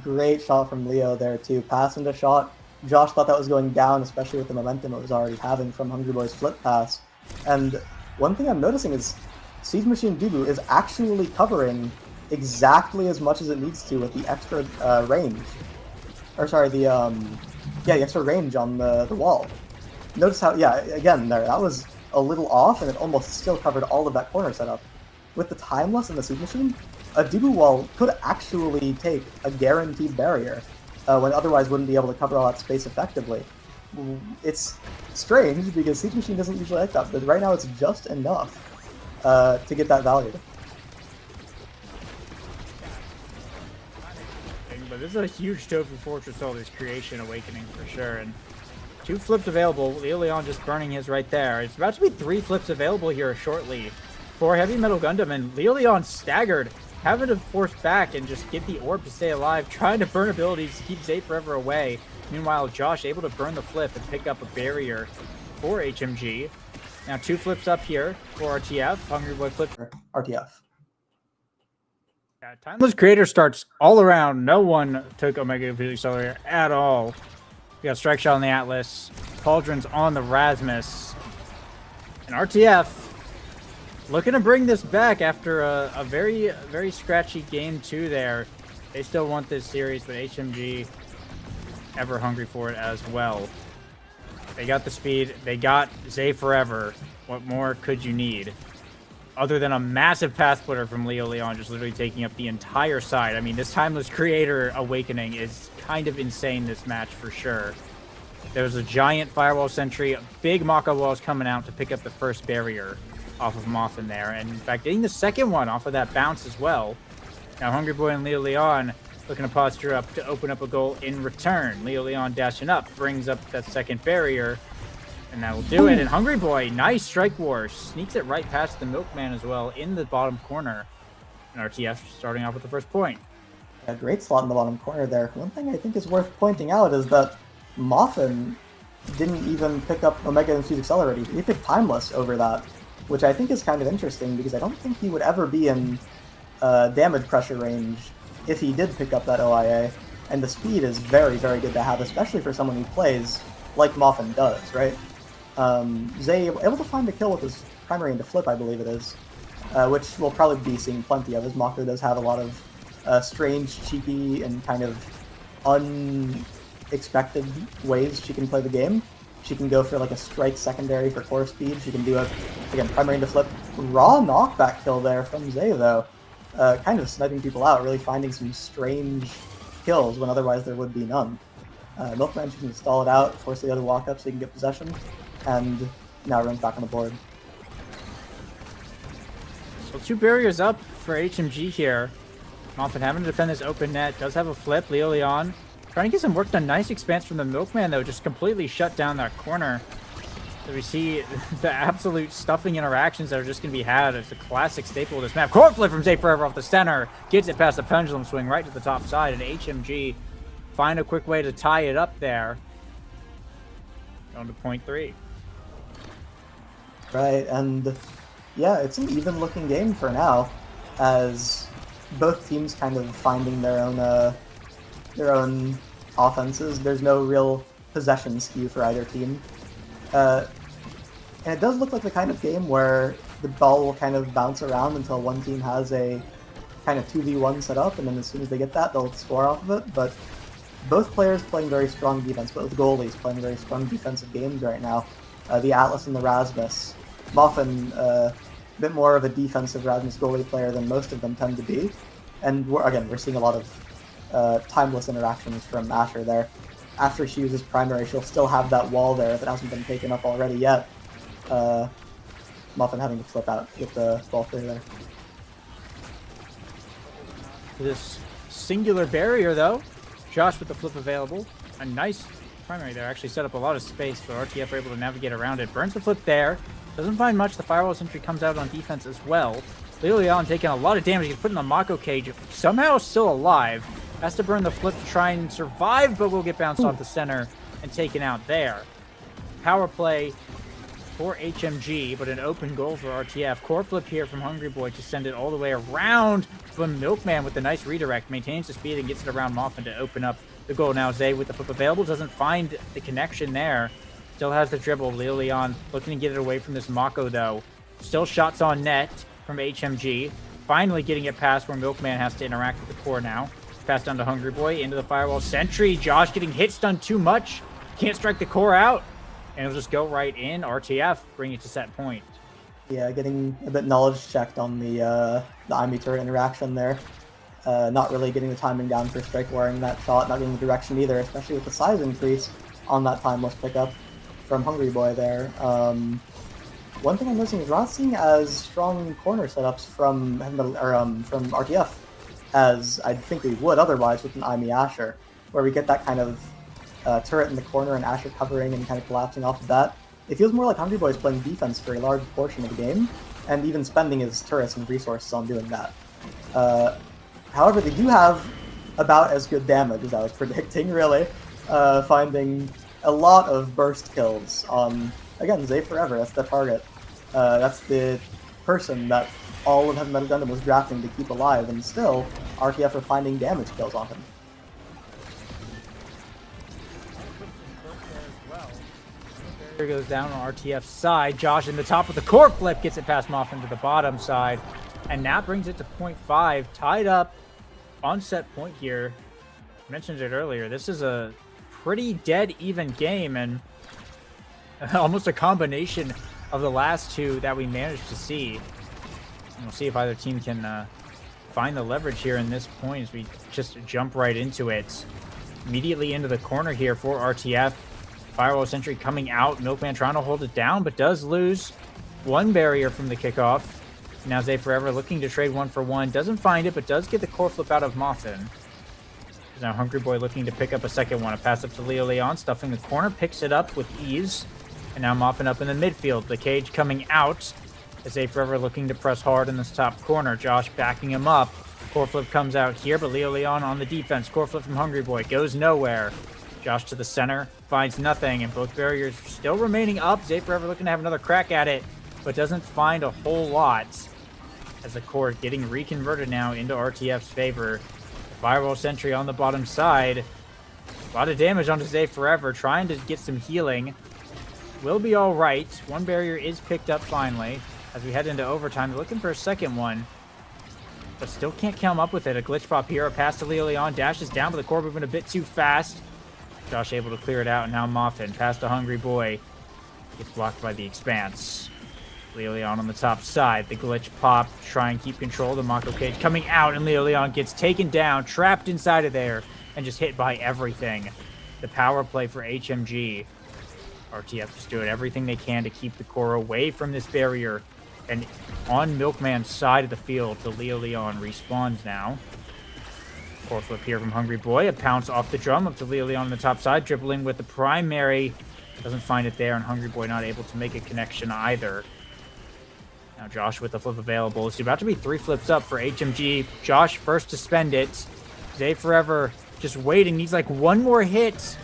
Great shot from Leo there too. Pass into shot. Josh thought that was going down, especially with the momentum it was already having from Hungry Boy's flip pass. And one thing I'm noticing is Siege Machine Dubu is actually covering exactly as much as it needs to with the extra range. Or sorry, the extra range on the wall. Notice how, again there, that was a little off and it almost still covered all of that corner setup. with the Timeless and the Siege Machine, a Debu Wall could actually take a guaranteed barrier, when otherwise wouldn't be able to cover all that space effectively. It's strange because Siege Machine doesn't usually like that, but right now it's just enough to get that valued. But this is a huge Tofu Fortress Soldiers creation awakening for sure, and 2 flips available. Leon just burning his right there. It's about to be 3 flips available here shortly for Heavy Metal Gundam, and Leon staggered, having to force back and just get the orb to stay alive, trying to burn abilities to keep Zay forever away. Meanwhile, Josh able to burn the flip and pick up a barrier for HMG. Now 2 flips up here for RTF. Hungry Boy flips. RTF. Yeah, Timeless Creator starts all around. No one took Omega Accelerator at all. We got Strike Shot on the Atlas. Cauldrons on the Rasmus. And RTF looking to bring this back after a very, very scratchy game 2 there. They still want this series, but HMG ever hungry for it as well. They got the speed. They got Zay forever. What more could you need? Other than a massive path splitter from Leon just literally taking up the entire side. I mean, this Timeless Creator awakening is kind of insane this match for sure. There's a giant Firewall Sentry, big Mako Walls coming out to pick up the first barrier off of Moffin there. And in fact, getting the second one off of that bounce as well. Now Hungry Boy and Leon looking to posture up to open up a goal in return. Leon dashing up, brings up that second barrier. And that will do it. And Hungry Boy, nice Strike War. Sneaks it right past the Milkman as well in the bottom corner. And RTF starting off with the first point. A great slot in the bottom corner there. One thing I think is worth pointing out is that Moffin didn't even pick up Omega Infused Accelerator. He picked Timeless over that, which I think is kind of interesting because I don't think he would ever be in damage pressure range if he did pick up that OIA. And the speed is very, very good to have, especially for someone who plays like Moffin does, right? Zay able to find a kill with his primary into flip, I believe it is, which we'll probably be seeing plenty of, as Mako does have a lot of strange, cheeky, and kind of unexpected ways she can play the game. She can go for like a strike secondary for core speed. She can do a, again, primary into flip. Raw knockback kill there from Zay, though. Kind of sniping people out, really finding some strange kills when otherwise there would be none. Milkman, she can stall it out, force the other walk up so he can get possession, and now runs back on the board. So 2 barriers up for HMG here. Moffin having to defend this open net. Does have a flip. Leon trying to get some work done. Nice expanse from the Milkman, though. Just completely shut down that corner. So we see the absolute stuffing interactions that are just going to be had. It's a classic staple of this map. Core flip from Zay Forever off the center. Gets it past the pendulum swing right to the top side. And HMG find a quick way to tie it up there. Going to point 3. Right, and yeah, it's an even-looking game for now, as both teams kind of finding their own offenses. There's no real possession skew for either team. And it does look like the kind of game where the ball will kind of bounce around until one team has a kind of 2v1 set up, and then as soon as they get that, they'll score off of it. But both players playing very strong defense, both goalies playing very strong defensive games right now. The Atlas and the Rasmus. Moffin, a bit more of a defensive Rasmus goalie player than most of them tend to be. And we're seeing a lot of timeless interactions from Asher there. After she uses primary, she'll still have that wall there if it hasn't been taken up already yet. Moffin having to flip out to get the ball clear there. This singular barrier, though. Josh with the flip available. A nice primary there. Actually set up a lot of space, but RTF are able to navigate around it. Burns the flip there. Doesn't find much. The Firewall Sentry comes out on defense as well. Leon taking a lot of damage. He's put in the Mako cage. Somehow still alive. Has to burn the flip to try and survive, but will get bounced off the center and taken out there. Power play for HMG, but an open goal for RTF. Core flip here from Hungry Boy to send it all the way around. But Milkman with the nice redirect maintains the speed and gets it around Moffin to open up the goal. Now Zay with the flip available doesn't find the connection there. Still has the dribble. Leon looking to get it away from this Mako, though. Still shots on net from HMG. Finally getting it past where Milkman has to interact with the core now. Pass down to Hungry Boy into the Firewall Sentry. Josh getting hit stun too much. Can't strike the core out. And it'll just go right in. RTF bring it to set point. Yeah, getting a bit knowledge checked on the IME turret interaction there. Not really getting the timing down for strike wiring that shot, not getting the direction either, especially with the size increase on that timeless pickup from Hungry Boy there. One thing I'm noticing is we're not seeing as strong corner setups from from RTF as I think we would otherwise with an IME Asher, where we get that kind of turret in the corner and Asher covering and kind of collapsing off of that. It feels more like Hungry Boy is playing defense for a large portion of the game, and even spending his turrets and resources on doing that. However, they do have about as good damage as I was predicting, really, finding a lot of burst kills on, again, Zay Forever, that's the target. That's the person that all of Heavy Metal Gundam was drafting to keep alive, and still, RTF are finding damage kills on him. Here goes down on RTF's side. Josh in the top with the core flip gets it past Moffin to the bottom side. And that brings it to 0.5. Tied up on set point here. I mentioned it earlier. This is a pretty dead even game and almost a combination of the last two that we managed to see. And we'll see if either team can find the leverage here in this point as we just jump right into it. Immediately into the corner here for RTF. Firewall Sentry coming out. Milkman trying to hold it down, but does lose one barrier from the kickoff. Now Zay Forever looking to trade 1-for-1. Doesn't find it, but does get the core flip out of Moffin. Now Hungry Boy looking to pick up a second one. A pass up to Leo Leon, stuffing the corner, picks it up with ease. And now Moffin up in the midfield. The cage coming out. Zay Forever looking to press hard in this top corner. Josh backing him up. Core flip comes out here, but Leo Leon on the defense. Core flip from Hungry Boy goes nowhere. Josh to the center, finds nothing, and both barriers still remaining up. Zay Forever looking to have another crack at it, but doesn't find a whole lot. As the core getting reconverted now into RTF's favor. Firewall Sentry on the bottom side. A lot of damage onto Zay Forever, trying to get some healing. Will be all right. One barrier is picked up finally. As we head into overtime, they're looking for a second one. But still can't come up with it. A glitch pop here, a pass to Leo Leon, dashes down, but the core moving a bit too fast. Josh able to clear it out, and now Moffin, pass to Hungry Boy. Gets blocked by the Expanse. Leo Leon on the top side. The glitch pop, try and keep control. The Mako cage coming out, and Leo Leon gets taken down, trapped inside of there, and just hit by everything. The power play for HMG. RTF just doing everything they can to keep the core away from this barrier. And on Milkman's side of the field, the Leo Leon respawns now. Core flip here from Hungry Boy. A pounce off the drum up to Leo Leon on the top side. Dribbling with the primary. Doesn't find it there, and Hungry Boy not able to make a connection either. Now Josh with the flip available. It's about to be 3 flips up for HMG. Josh first to spend it. Zay Forever just waiting. Needs like one more hit.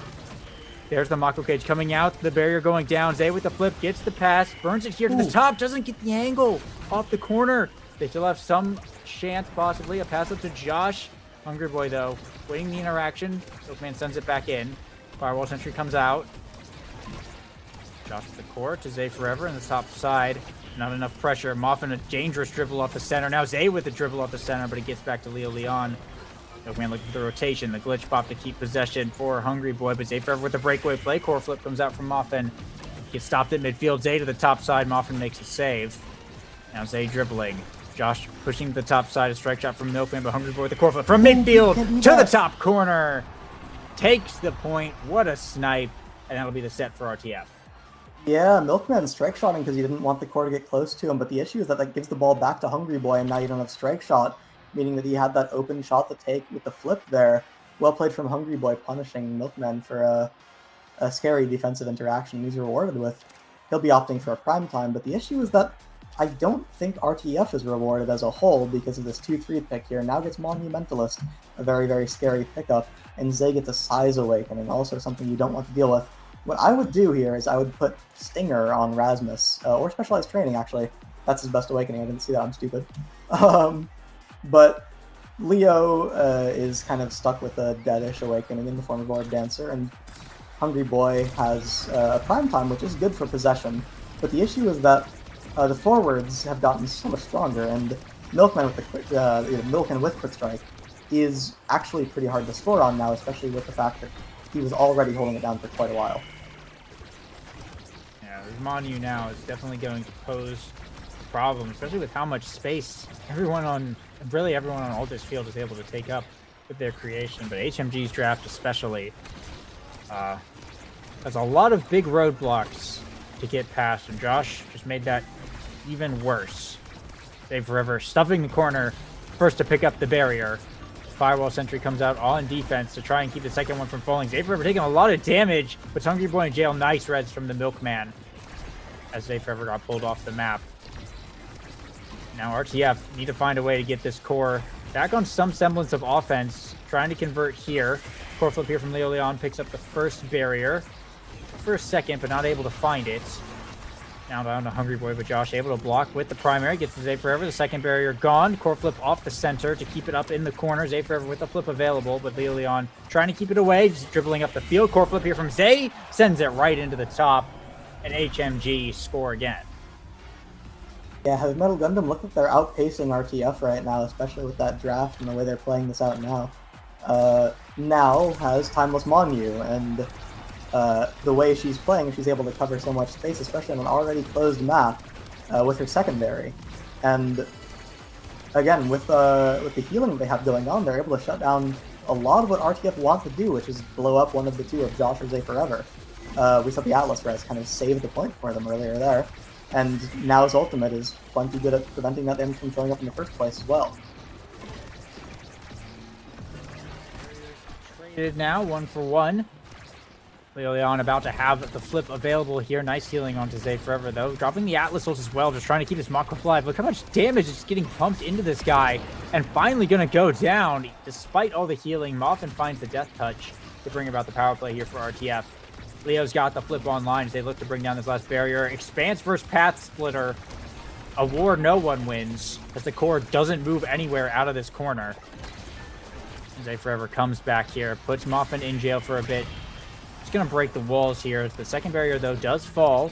There's the Mako cage coming out. The barrier going down. Zay with the flip. Gets the pass. Burns it here to the top. Doesn't get the angle. Off the corner. They still have some chance possibly. A pass up to Josh. Hungry Boy, though, waiting the interaction. Milkman sends it back in. Firewall Sentry comes out. Josh with the core to Zay Forever in the top side. Not enough pressure. Moffin a dangerous dribble off the center. Now Zay with the dribble off the center, but it gets back to Leo Leon. Milkman looking for the rotation. The glitch pop to keep possession for Hungry Boy, but Zay Forever with the breakaway play. Core flip comes out from Moffin. Gets stopped at midfield. Zay to the top side. Moffin makes a save. Now Zay dribbling. Josh pushing the top side, a strike shot from Milkman, but Hungry Boy with the core flip from midfield to the top corner. Takes the point. What a snipe. And that'll be the set for RTF. Yeah, Milkman strike shotting because he didn't want the core to get close to him, but the issue is that that gives the ball back to Hungry Boy, and now you don't have strike shot, meaning that he had that open shot to take with the flip there. Well played from Hungry Boy, punishing Milkman for a scary defensive interaction he's rewarded with. He'll be opting for a prime time, but the issue is that I don't think RTF is rewarded as a whole because of this 2-3 pick here. Now gets Monumentalist, a very, very scary pickup, and Zay gets a Size Awakening, also something you don't want to deal with. What I would do here is I would put Stinger on Rasmus, or Specialized Training, actually. That's his best awakening. I didn't see that. I'm stupid. But Leo is kind of stuck with a deadish awakening in the form of Orb Dancer, and Hungry Boy has a prime time, which is good for possession. But the issue is that the forwards have gotten so much stronger, and Milkman with the quick, Milkman with Quick Strike is actually pretty hard to score on now, especially with the fact that he was already holding it down for quite a while. Yeah, Manu now is definitely going to pose problem, especially with how much space everyone on all this field is able to take up with their creation. But HMG's draft especially has a lot of big roadblocks to get past, and Josh just made that even worse. Save Forever stuffing the corner first to pick up the barrier. Firewall Sentry comes out on defense to try and keep the second one from falling. Save Forever taking a lot of damage, puts Hungry Boy in jail. Nice reds from the Milkman as Save Forever got pulled off the map. Now RTF need to find a way to get this core back on some semblance of offense, trying to convert here. Core flip here from Leo Leon picks up the first barrier for a second, but not able to find it. Now down to Hungry Boy, but Josh able to block with the primary. Gets the Zay Forever. The second barrier gone. Core flip off the center to keep it up in the corner. Zay Forever with the flip available, but Leo Leon trying to keep it away. Just dribbling up the field. Core flip here from Zay. Sends it right into the top. And HMG score again. Yeah, has Metal Gundam look like they're outpacing RTF right now, especially with that draft and the way they're playing this out now. Now has Timeless Monyu, and the way she's playing, she's able to cover so much space, especially on an already closed map, with her secondary. And again, with the healing they have going on, they're able to shut down a lot of what RTF want to do, which is blow up one of the two of Josh or Zay Forever. We saw the Atlas Res kind of save the point for them earlier there, and now his ultimate is plenty good at preventing that damage from showing up in the first place as well. Traded now, 1-for-1. Leo Leon about to have the flip available here. Nice healing onto Zay Forever, though. Dropping the Atlas ult as well, just trying to keep his Mako alive. Look how much damage is getting pumped into this guy. And finally going to go down. Despite all the healing, Moffin finds the Death Touch to bring about the power play here for RTF. Leo's got the flip online as they look to bring down this last barrier. Expanse versus Path Splitter. A war no one wins, as the core doesn't move anywhere out of this corner. Zay Forever comes back here, puts Moffin in jail for a bit. Just going to break the walls here. The second barrier, though, does fall.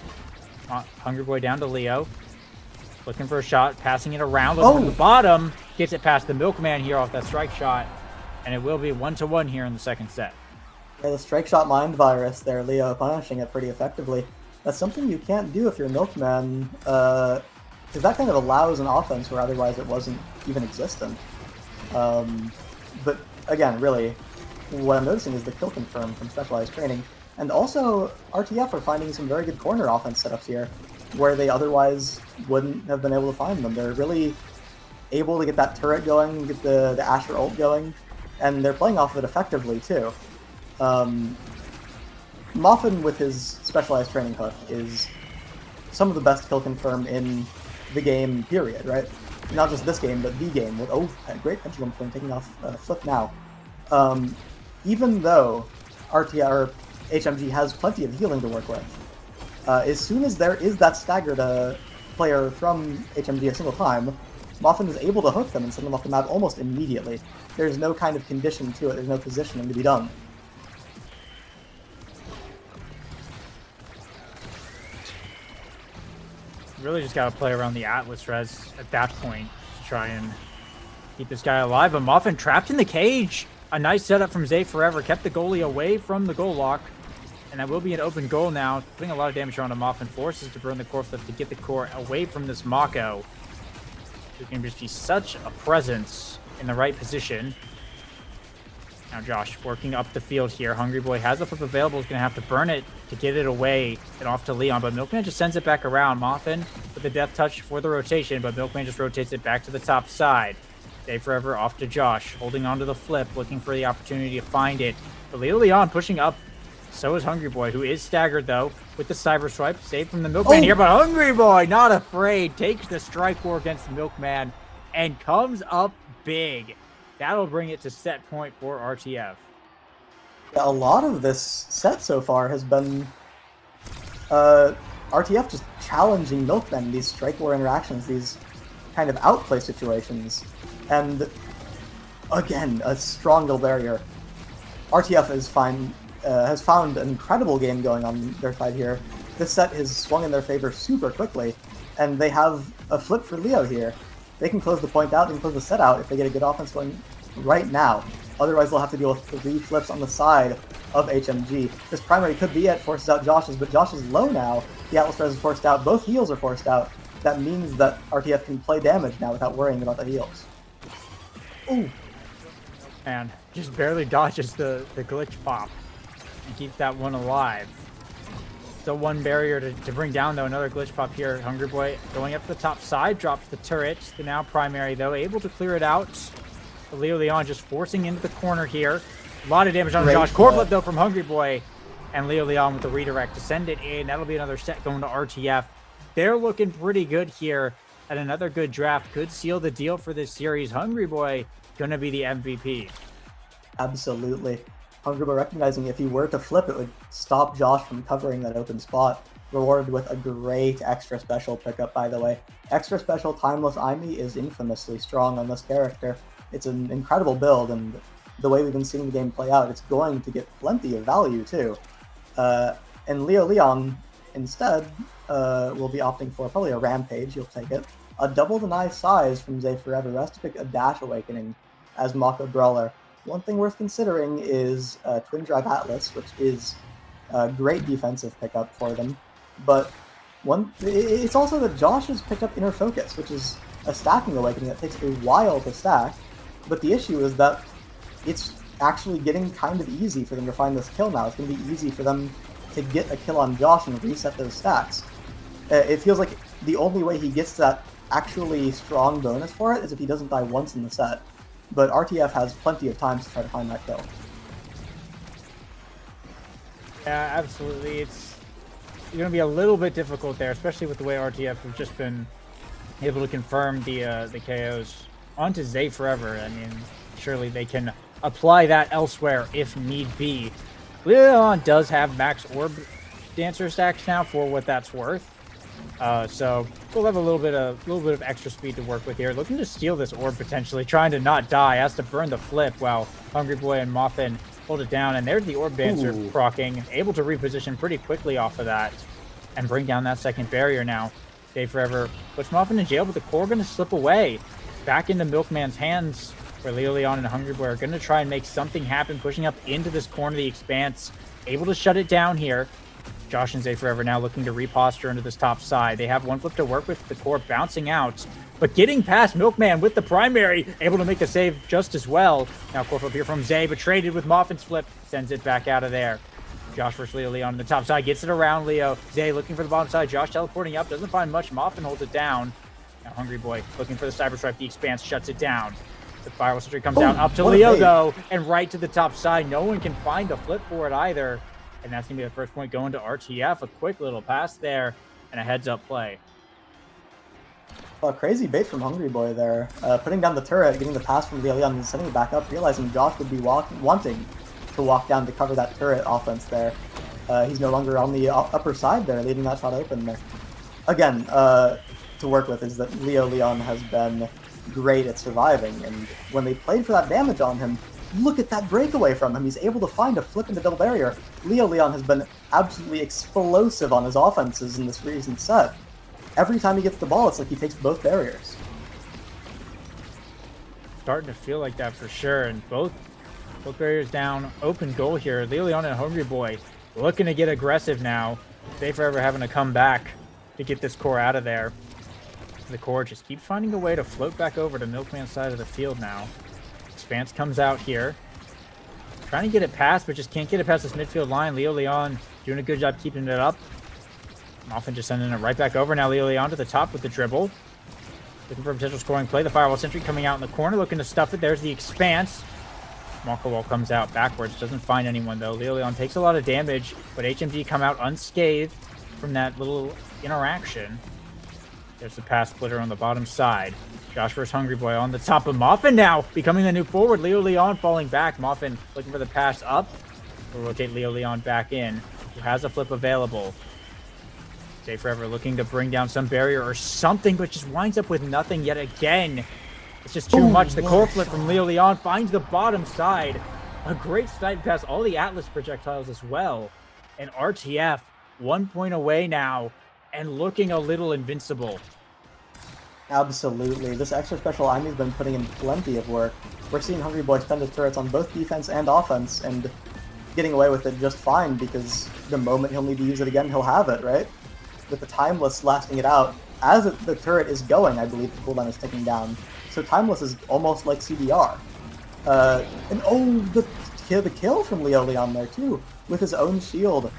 Hungry Boy down to Leo. Looking for a shot, passing it around. Looking from the bottom. Gets it past the Milkman here off that strike shot. And it will be 1-1 here in the second set. Yeah, the strike shot mind virus there, Leo punishing it pretty effectively. That's something you can't do if you're Milkman, because that kind of allows an offense where otherwise it wasn't even existent. But again, really, what I'm noticing is the kill confirm from specialized training. And also, RTF are finding some very good corner offense setups here, where they otherwise wouldn't have been able to find them. They're really able to get that turret going, get the Asher ult going, and they're playing off of it effectively, too. Moffin with his specialized training hook is some of the best kill confirm in the game, period, right? Not just this game, but the game. With, great pendulum from taking off flip now. Even though RTR or HMG has plenty of healing to work with, as soon as there is that staggered player from HMG a single time, Moffin is able to hook them and send them off the map almost immediately. There's no kind of condition to it, there's no positioning to be done. Really just got to play around the Atlas res at that point to try and keep this guy alive. But Moffin trapped in the cage. A nice setup from Zay Forever. Kept the goalie away from the goal lock. And that will be an open goal now. Putting a lot of damage on Moffin. Forces to burn the core flip to get the core away from this Mako. Who can just be such a presence in the right position. Now Josh working up the field here. Hungry Boy has the flip available. He's going to have to burn it to get it away and off to Leon. But Milkman just sends it back around. Moffin with the Death Touch for the rotation. But Milkman just rotates it back to the top side. Zay Forever off to Josh. Holding on to the flip. Looking for the opportunity to find it. But Leo Leon pushing up. So is Hungry Boy, who is staggered, though, with the Cyber Swipe. Saved from the Milkman here. But Hungry Boy, not afraid, takes the strike war against the Milkman and comes up big. That'll bring it to set point for RTF. Yeah, a lot of this set so far has been RTF just challenging Milkmen in these strike war interactions, these kind of outplay situations. And again, a strong little barrier. RTF has found an incredible game going on their side here. This set has swung in their favor super quickly, and they have a flip for Leo here. They can close the point out, they can close the set out if they get a good offense going right now. Otherwise, they'll have to deal with 3 flips on the side of HMG. This primary could be it, forces out Josh's, but Josh is low now. The Atlas Res is forced out, both heals are forced out. that means that RTF can play damage now without worrying about the heals. Ooh. And just barely dodges the glitch pop and keeps that one alive. Still one barrier to bring down, though. Another glitch pop here. Hungry Boy going up the top side, drops the turret. The now primary, though, able to clear it out. Leo Leon just forcing into the corner here. A lot of damage on Josh. Core flip, though, from Hungry Boy. And Leo Leon with the redirect to send it in. That'll be another set going to RTF. They're looking pretty good here. And another good draft could seal the deal for this series. Hungry Boy going to be the MVP. Absolutely. Hungry Boy recognizing if he were to flip, it would stop Josh from covering that open spot. Rewarded with a great extra special pickup, by the way. Extra special Timeless Aimi is infamously strong on this character. It's an incredible build, and the way we've been seeing the game play out, it's going to get plenty of value too. And Leo Leon, instead, will be opting for probably a Rampage, you'll take it. A double deny size from Zay Forever, who has to pick a Dash Awakening as Mako Brawler. One thing worth considering is Twin Drive Atlas, which is a great defensive pickup for them. But it's also that Josh has picked up Inner Focus, which is a stacking awakening that takes a while to stack. But the issue is that it's actually getting kind of easy for them to find this kill now. It's going to be easy for them to get a kill on Josh and reset those stacks. It feels like the only way he gets that actually strong bonus for it is if he doesn't die once in the set. But RTF has plenty of time to try to find that kill. Yeah, absolutely. It's going to be a little bit difficult there, especially with the way RTF have just been able to confirm the KOs onto Zay Forever. I mean, surely they can apply that elsewhere if need be. Leon does have max orb dancer stacks now for what that's worth. So we'll have a little bit of extra speed to work with here. Looking to steal this orb potentially, trying to not die. Has to burn the flip while Hungry Boy and Muffin hold it down. And there's the orb dancer proccing, able to reposition pretty quickly off of that and bring down that second barrier now. Zay Forever puts Muffin in jail, but the core going to slip away back into Milkman's hands, where Leo Leon and Hungry Boy are going to try and make something happen, pushing up into this corner of the Expanse, able to shut it down here. Josh and Zay Forever now looking to reposture into this top side. They have one flip to work with, the core bouncing out, but getting past Milkman with the primary, able to make the save just as well. Now core flip here from Zay, but traded with Muffin's flip, sends it back out of there. Josh versus Leo Leon on the top side, gets it around Leo. Zay looking for the bottom side, Josh teleporting up, doesn't find much, Muffin holds it down. Now Hungry Boy looking for the Cyber Strike, the Expanse shuts it down. The Firewall Sentry comes down up to Leo though, and right to the top side. No one can find a flip for it either. And that's going to be the first point going to RTF. A quick little pass there and a heads-up play. Well, crazy bait from Hungry Boy there. Putting down the turret, getting the pass from Leo Leon and sending it back up, realizing Josh would be wanting to walk down to cover that turret offense there. He's no longer on the upper side there, leaving that shot open there. Again, to work with is that Leo Leon has been great at surviving, and when they played for that damage on him, look at that breakaway from him. He's able to find a flip into double barrier. Leo Leon has been absolutely explosive on his offenses in this recent set. Every time he gets the ball, it's like he takes both barriers. Starting to feel like that for sure. And both barriers down. Open goal here. Leo Leon and Hungry Boy looking to get aggressive now. Zay Forever having to come back to get this core out of there. The core just keeps finding a way to float back over to Milkman's side of the field now. Expanse comes out here. Trying to get it past, but just can't get it past this midfield line. Leo Leon doing a good job keeping it up. Muffin just sending it right back over. Now Leo Leon to the top with the dribble. Looking for a potential scoring play. The Firewall Sentry coming out in the corner, looking to stuff it. There's the Expanse. Mako Wall comes out backwards. Doesn't find anyone, though. Leo Leon takes a lot of damage, but HMG come out unscathed from that little interaction. There's the pass splitter on the bottom side. Josh versus Hungry Boy on the top of Muffin now, becoming the new forward. Leo Leon falling back. Muffin looking for the pass up. We'll rotate Leo Leon back in, who has a flip available. Zay Forever looking to bring down some barrier or something, but just winds up with nothing yet again. It's just too much. The core flip from Leo Leon finds the bottom side. A great snipe past all the Atlas projectiles as well. And RTF 1 point away now and looking a little invincible. Absolutely. This extra special Aimi's been putting in plenty of work. We're seeing Hungry Boy spend his turrets on both defense and offense and getting away with it just fine because the moment he'll need to use it again, he'll have it, right? With the Timeless lasting it out, as the turret is going, I believe the cooldown is ticking down. So Timeless is almost like CDR. And oh, the kill from Leo Leon there too, with his own shield.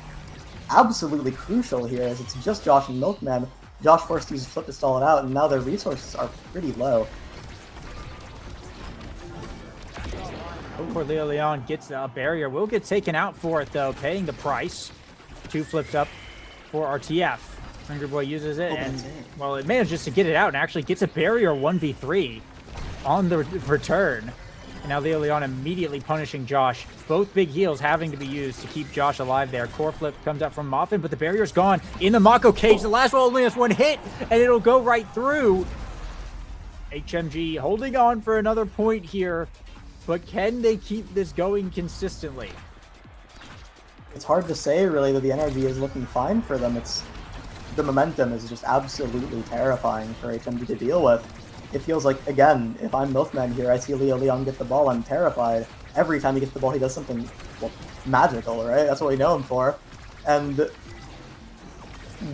Absolutely crucial here, as it's just Josh and Milkman. Josh forced to use Flip to stall it out, and now their resources are pretty low. Before Leo Leon gets a barrier, will get taken out for it though, paying the price. 2 flips up for RTF. Hungry Boy uses it, and well, it manages to get it out and actually gets a barrier 1v3 on the return. And now Leo Leon immediately punishing Josh. Both big heals having to be used to keep Josh alive there. Core flip comes out from Moffin, but the barrier's gone in the Mako cage. The last one only has 1 hit, and it'll go right through. HMG holding on for another point here, but can they keep this going consistently? It's hard to say, really, that the energy is looking fine for them. The momentum is just absolutely terrifying for HMG to deal with. It feels like, again, if I'm Milkman here, I see Leo Leon get the ball, I'm terrified. Every time he gets the ball, he does something, well, magical, right? That's what we know him for. And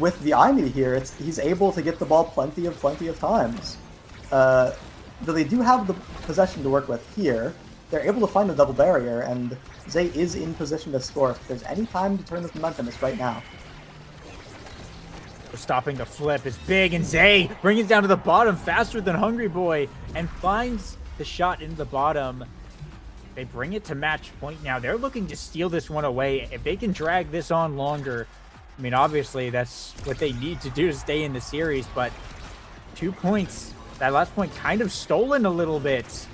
with the Imi here, he's able to get the ball plenty of times. Though they do have the possession to work with here, they're able to find the double barrier, and Zay is in position to score. If there's any time to turn this momentum, it's right now. Stopping the flip is big, and Zay brings it down to the bottom faster than Hungry Boy and finds the shot into the bottom. They bring it to match point now. They're looking to steal this one away. If they can drag this on longer, I mean, obviously that's what they need to do to stay in the series, but 2 points, that last point kind of stolen a little bit.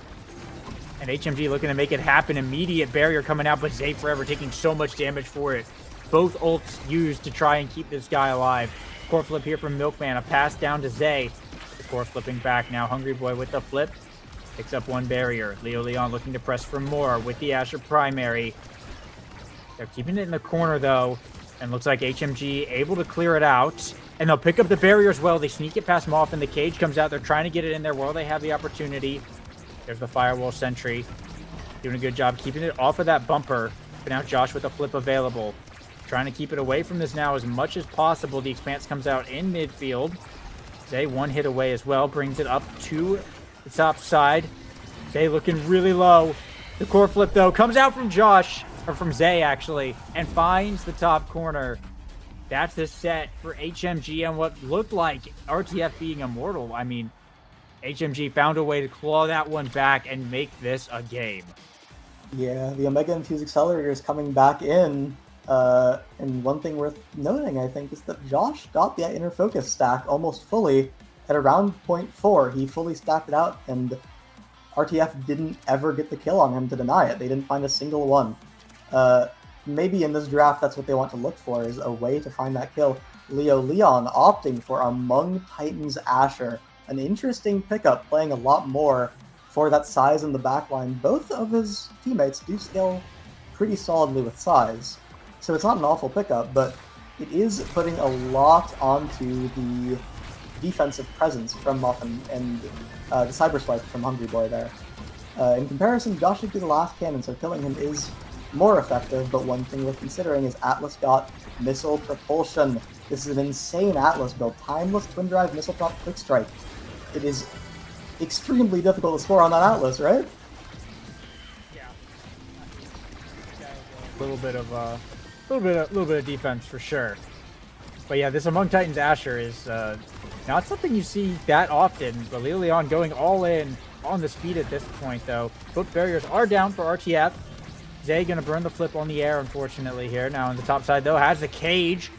And HMG looking to make it happen. Immediate barrier coming out, but Zay forever taking so much damage for it. Both ults used to try and keep this guy alive. Core flip here from Milkman, a pass down to Zay. The core flipping back now. Hungry Boy with the flip. Picks up 1 barrier. Leo Leon looking to press for more with the Asher primary. They're keeping it in the corner though. And looks like HMG able to clear it out. And they'll pick up the barrier as well. They sneak it past Moff and the cage comes out. They're trying to get it in there while they have the opportunity. There's the firewall sentry. Doing a good job keeping it off of that bumper. But now Josh with a flip available. Trying to keep it away from this now as much as possible. The Expanse comes out in midfield. Zay 1 hit away as well. Brings it up to the top side. Zay looking really low. The core flip though comes out from Josh, or from Zay actually, and finds the top corner. That's the set for HMG and what looked like RTF being immortal. I mean, HMG found a way to claw that one back and make this a game. Yeah, the Omega Infused Accelerator is coming back in. And one thing worth noting, I think, is that Josh got the inner focus stack almost fully at around 0.4. He fully stacked it out, and RTF didn't ever get the kill on him to deny it. They didn't find a single one. Maybe in this draft, that's what they want to look for, is a way to find that kill. Leo Leon opting for Among Titans Asher. An interesting pickup, playing a lot more for that size in the backline. Both of his teammates do scale pretty solidly with size. So it's not an awful pickup, but it is putting a lot onto the defensive presence from Muffin and the Cyber Swipe from Hungry Boy there. In comparison, Josh should be the last cannon, so killing him is more effective, but one thing worth considering is Atlas got missile propulsion. This is an insane Atlas build. Timeless twin drive missile prop quick strike. It is extremely difficult to score on that Atlas, right? Yeah. A little bit of defense for sure. But yeah, this Among Titans Asher is not something you see that often. But Leo Leon going all in on the speed at this point, though. Both barriers are down for RTF. Zay gonna burn the flip on the air, unfortunately, here. Now on the top side, though, has the cage.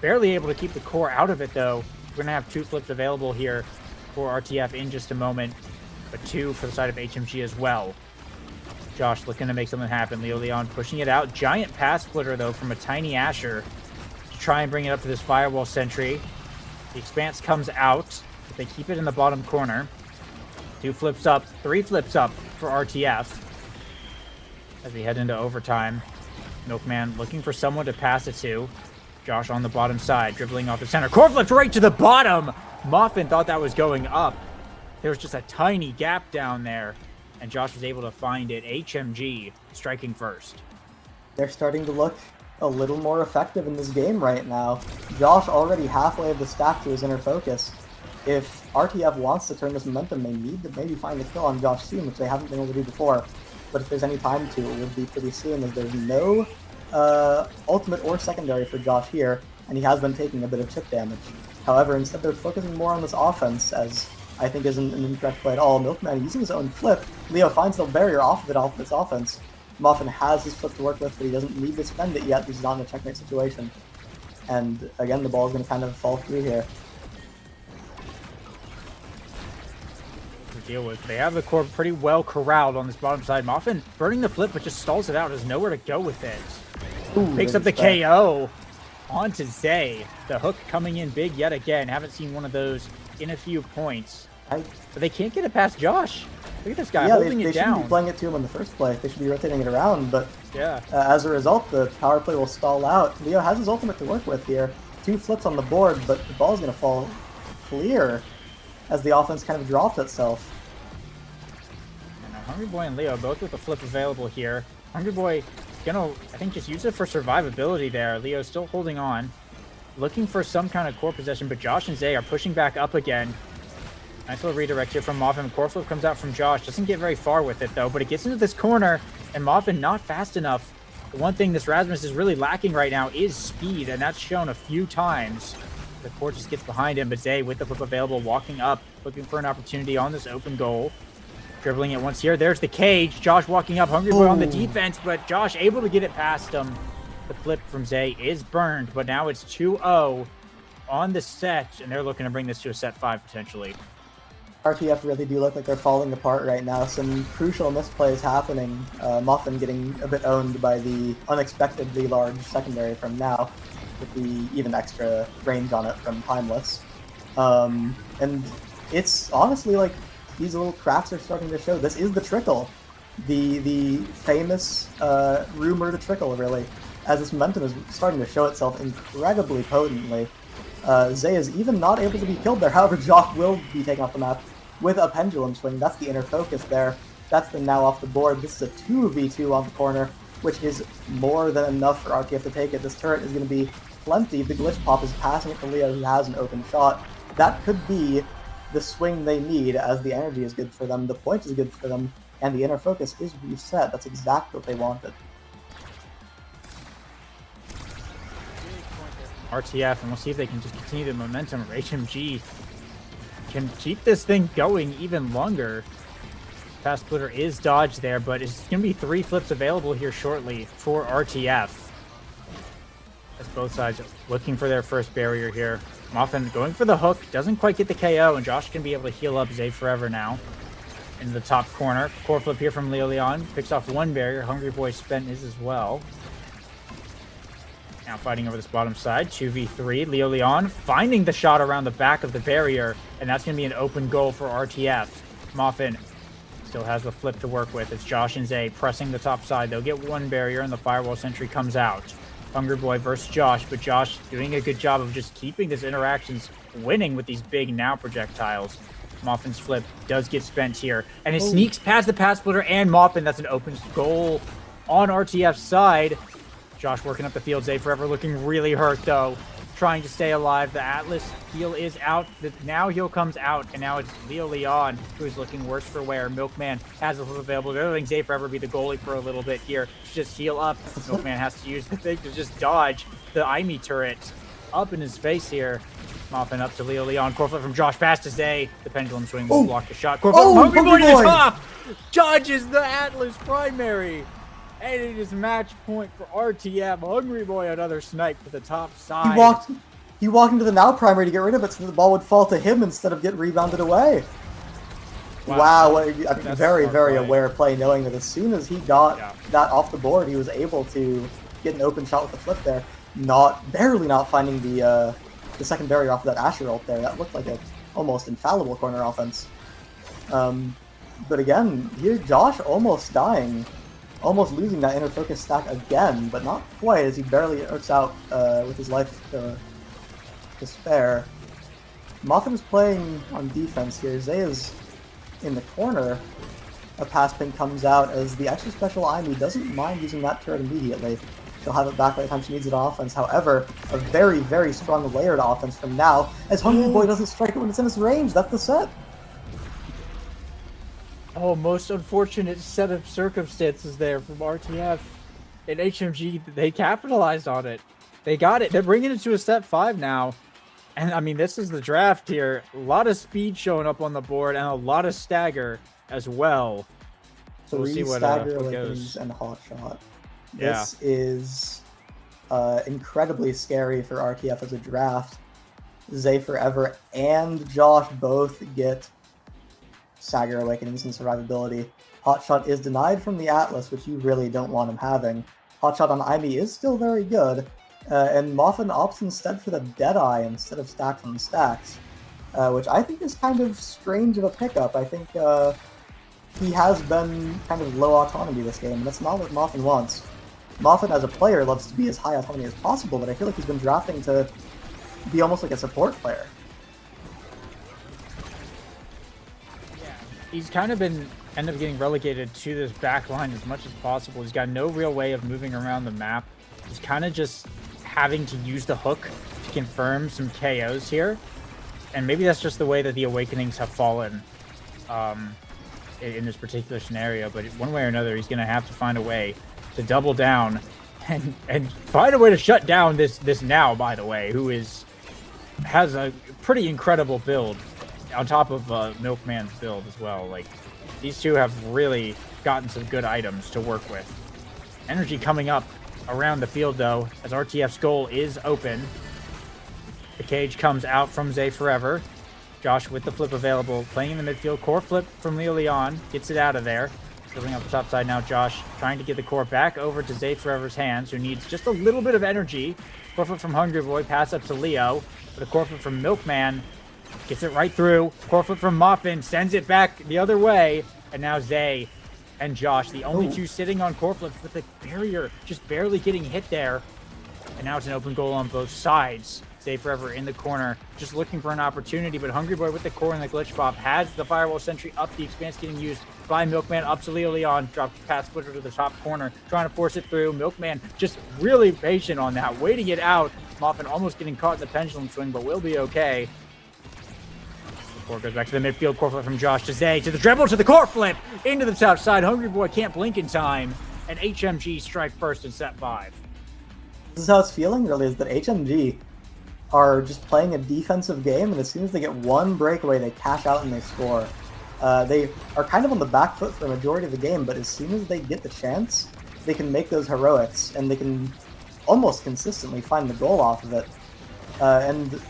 Barely able to keep the core out of it, though. We're gonna have 2 flips available here for RTF in just a moment, but 2 for the side of HMG as well. Josh looking to make something happen. Leo Leon pushing it out. Giant pass splitter, though, from a tiny Asher to try and bring it up to this firewall sentry. The Expanse comes out, but they keep it in the bottom corner. 2 flips up, 3 flips up for RTF as we head into overtime. Milkman looking for someone to pass it to. Josh on the bottom side, dribbling off the center. Core flipped right to the bottom! Muffin thought that was going up. There was just a tiny gap down there, and Josh was able to find it. HMG striking first. They're starting to look a little more effective in this game right now. Josh already halfway of the stack to his inner focus. if RTF wants to turn this momentum, they need to maybe find a kill on Josh soon, which they haven't been able to do before. But if there's any time to, it would be pretty soon, as there's no ultimate or secondary for Josh here, and he has been taking a bit of chip damage. However, instead they're focusing more on this offense, as I think isn't an incorrect play at all. Milkman using his own flip. Leo finds the barrier off of its offense. Muffin has his flip to work with, but he doesn't need to spend it yet. He's not in a checkmate situation. And again, the ball is going to kind of fall through here. To deal with. They have the core pretty well corralled on this bottom side. Muffin burning the flip, but just stalls it out. Has nowhere to go with it. Ooh, Picks up the KO onto Zay. The hook coming in big yet again. Haven't seen one of those in a few points. But they can't get it past Josh. Look at this guy holding it down. They shouldn't be playing it to him in the first place. They should be rotating it around, but yeah. As a result, the power play will stall out. Leo has his ultimate to work with here. 2 flips on the board, but the ball's going to fall clear as the offense kind of drops itself. And Hungry Boy and Leo both with a flip available here. Hungry Boy gonna, I think, just use it for survivability there. Leo's still holding on, looking for some kind of core possession, but Josh and Zay are pushing back up again. Nice little redirect here from Muffin. Core flip comes out from Josh. Doesn't get very far with it, though, but it gets into this corner, and Muffin not fast enough. The one thing this Rasmus is really lacking right now is speed, and that's shown a few times. The core just gets behind him, but Zay, with the flip available, walking up, looking for an opportunity on this open goal. Dribbling it once here. There's the cage. Josh walking up. Hungry Boy on the defense, but Josh able to get it past him. The flip from Zay is burned, but now it's 2-0 on the set, and they're looking to bring this to a set 5 potentially. RTF really do look like they're falling apart right now. Some crucial misplays happening. Muffin getting a bit owned by the unexpectedly large secondary from Now, with the even extra range on it from Timeless. And it's honestly like these little cracks are starting to show. This is the trickle. The famous rumored trickle, really, as this momentum is starting to show itself incredibly potently. Zay is even not able to be killed there. However, Josh will be taken off the map with a pendulum swing. That's the inner focus there. That's the Now off the board. This is a 2v2 on the corner, which is more than enough for RTF to take it. This turret is going to be plenty. The glitch pop is passing it to Leo, who has an open shot. That could be the swing they need, as the energy is good for them, the point is good for them, and the inner focus is reset. That's exactly what they wanted. RTF, and we'll see if they can just continue the momentum. HMG can keep this thing going even longer. Pass splitter is dodged there, but it's going to be 3 flips available here shortly for RTF. As both sides are looking for their first barrier here. Muffin going for the hook, doesn't quite get the KO, and Josh can be able to heal up Zay forever now. In the top corner, core flip here from Leo Leon, picks off 1 barrier. Hungry Boy spent his as well. Now fighting over this bottom side, 2v3. Leo Leon finding the shot around the back of the barrier, and that's going to be an open goal for RTF. Muffin still has the flip to work with. It's Josh and Zay pressing the top side. They'll get 1 barrier, and the firewall sentry comes out. Hungry Boy versus Josh, but Josh doing a good job of just keeping his interactions winning with these big Now projectiles. Muffin's flip does get spent here, and it sneaks past the pass splitter and Muffin. That's an open goal on RTF's side. Josh working up the field. Zay forever looking really hurt, though. Trying to stay alive. The Atlas heal is out. The Now heal comes out, and now it's Leo Leon who's looking worse for wear. Milkman has a flip available. They're letting Zay forever be the goalie for a little bit here. Just heal up. Milkman has to use the thing to just dodge the IME turret up in his face here. Muffin up to Leo Leon. Core flip from Josh past to Zay. The pendulum swing will block the shot. Core flip from Hungry Boy to the top. Dodges the Atlas primary. And it is match point for RTF. Hungry Boy, another snipe to the top side. He walked into the Now primary to get rid of it so that the ball would fall to him instead of get rebounded away. Wow, very, very aware play, knowing that as soon as he got that off the board, he was able to get an open shot with the flip there. Barely not finding the second barrier off of that Asher ult there. That looked like an almost infallible corner offense. But again, here Josh almost dying. Almost losing that inner focus stack again, but not quite, as he barely irks out with his life to spare. Muffin is playing on defense here. Zay is in the corner. A pass pin comes out as the extra special IME doesn't mind using that turret immediately. She'll have it back by the time she needs it on offense. However, a very, very strong layered offense from now, as Hungry Boy doesn't strike it when it's in his range. That's the set. Oh, most unfortunate set of circumstances there from RTF. And HMG, they capitalized on it. They got it. They're bringing it to a set 5 now. And, I mean, this is the draft here. A lot of speed showing up on the board and a lot of stagger as well. So we'll see what goes. And hot shot. Yeah. This is incredibly scary for RTF as a draft. Zay Forever and Josh both get Stagger Awakenings and survivability. Hotshot is denied from the Atlas, which you really don't want him having. Hotshot on Imi is still very good, and Moffin opts instead for the Deadeye instead of stacks on stacks, which I think is kind of strange of a pickup. I think he has been kind of low autonomy this game, and that's not what Moffin wants. Moffin as a player loves to be as high autonomy as possible, but I feel like he's been drafting to be almost like a support player. He's kind of been end up getting relegated to this back line as much as possible. He's got no real way of moving around the map. He's kind of just having to use the hook to confirm some KOs here. And maybe that's just the way that the Awakenings have fallen in this particular scenario. But one way or another, he's going to have to find a way to double down and find a way to shut down this now, by the way, who has a pretty incredible build on top of Milkman's build as well. Like, these two have really gotten some good items to work with. Energy coming up around the field, though, as RTF's goal is open. The cage comes out from Zay Forever. Josh with the flip available, playing in the midfield. Core flip from Leo Leon, gets it out of there. Dribbling up the top side now, Josh trying to get the core back over to Zay Forever's hands, who needs just a little bit of energy. Core flip from Hungry Boy, pass up to Leo. But a core flip from Milkman, gets it right through. Core flip from Muffin, sends it back the other way. And now Zay and Josh, the only two sitting on core flips with the barrier just barely getting hit there. And now it's an open goal on both sides. Zay Forever in the corner, just looking for an opportunity, but Hungry Boy with the core and the glitch pop has the firewall sentry up. The expanse getting used by Milkman up to Leo Leon. Drops pass splitter to the top corner, trying to force it through. Milkman just really patient on that, waiting it out. Muffin almost getting caught in the pendulum swing, but will be okay. Core goes back to the midfield. Core flip from Josh to Zay, to the dribble, to the core flip, into the top side. Hungry Boy can't blink in time, and HMG strike first in set 5. This is how it's feeling, really, is that HMG are just playing a defensive game, and as soon as they get one breakaway, they cash out and they score. They are kind of on the back foot for a majority of the game, but as soon as they get the chance, they can make those heroics, and they can almost consistently find the goal off of it. And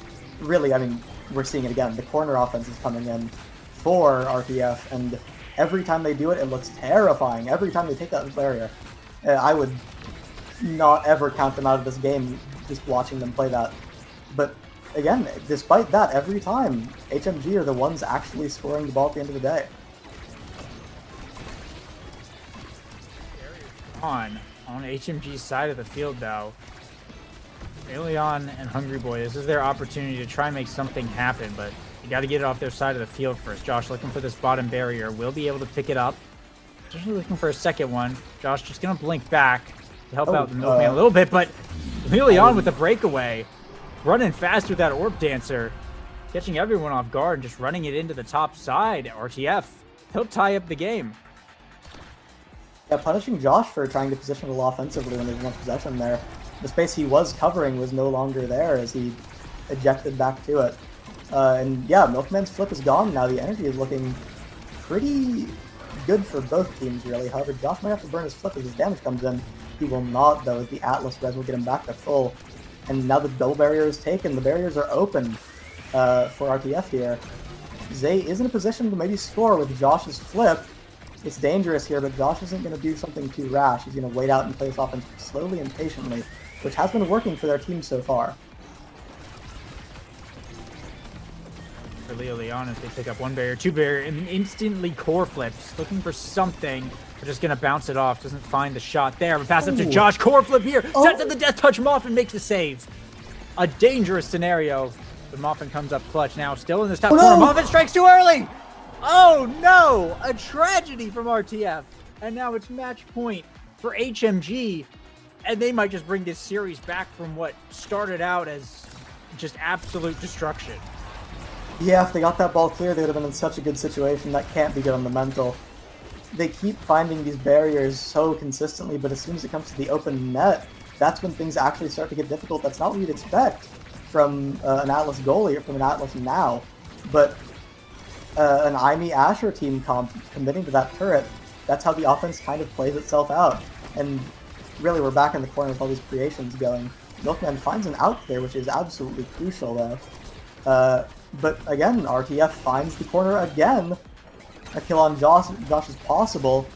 really, I mean, we're seeing it again. The corner offense is coming in for RTF, and every time they do it, it looks terrifying. Every time they take that barrier, I would not ever count them out of this game just watching them play that. But again, despite that, every time, HMG are the ones actually scoring the ball at the end of the day. On HMG's side of the field, though, Leon and Hungry Boy, this is their opportunity to try and make something happen, but you got to get it off their side of the field first. Josh looking for this bottom barrier, will be able to pick it up. Just looking for a second one. Josh just going to blink back to help out the Milkman a little bit, but Leon with the breakaway, running fast with that Orb Dancer, catching everyone off guard and just running it into the top side. RTF, he'll tie up the game. Yeah, punishing Josh for trying to position a little offensively when there's no possession there. The space he was covering was no longer there as he ejected back to it. And yeah, Milkman's flip is gone now. The energy is looking pretty good for both teams, really. However, Josh might have to burn his flip as his damage comes in. He will not, though, as the Atlas res will get him back to full. And now the double barrier is taken. The barriers are open for RTF here. Zay is in a position to maybe score with Josh's flip. It's dangerous here, but Josh isn't going to do something too rash. He's going to wait out and play this offense slowly and patiently, which has been working for their team so far. For Leo Leon, as they pick up one barrier, two barrier, and instantly core flips, looking for something. They're just going to bounce it off. Doesn't find the shot there, but pass up to Josh. Core flip here. Set to the death touch. Muffin makes the save. A dangerous scenario, but Muffin comes up clutch now. Still in this top corner. Muffin strikes too early. Oh no! A tragedy from RTF. And now it's match point for HMG. And they might just bring this series back from what started out as just absolute destruction. Yeah, if they got that ball clear, they would have been in such a good situation. That can't be good on the mental. They keep finding these barriers so consistently, but as soon as it comes to the open net, that's when things actually start to get difficult. That's not what you'd expect from an Atlas goalie or from an Atlas now. But an IME Asher team committing to that turret, that's how the offense kind of plays itself out. And really, we're back in the corner with all these creations going. Milkman finds an out there, which is absolutely crucial, though. But again, RTF finds the corner again. A kill on Josh is possible.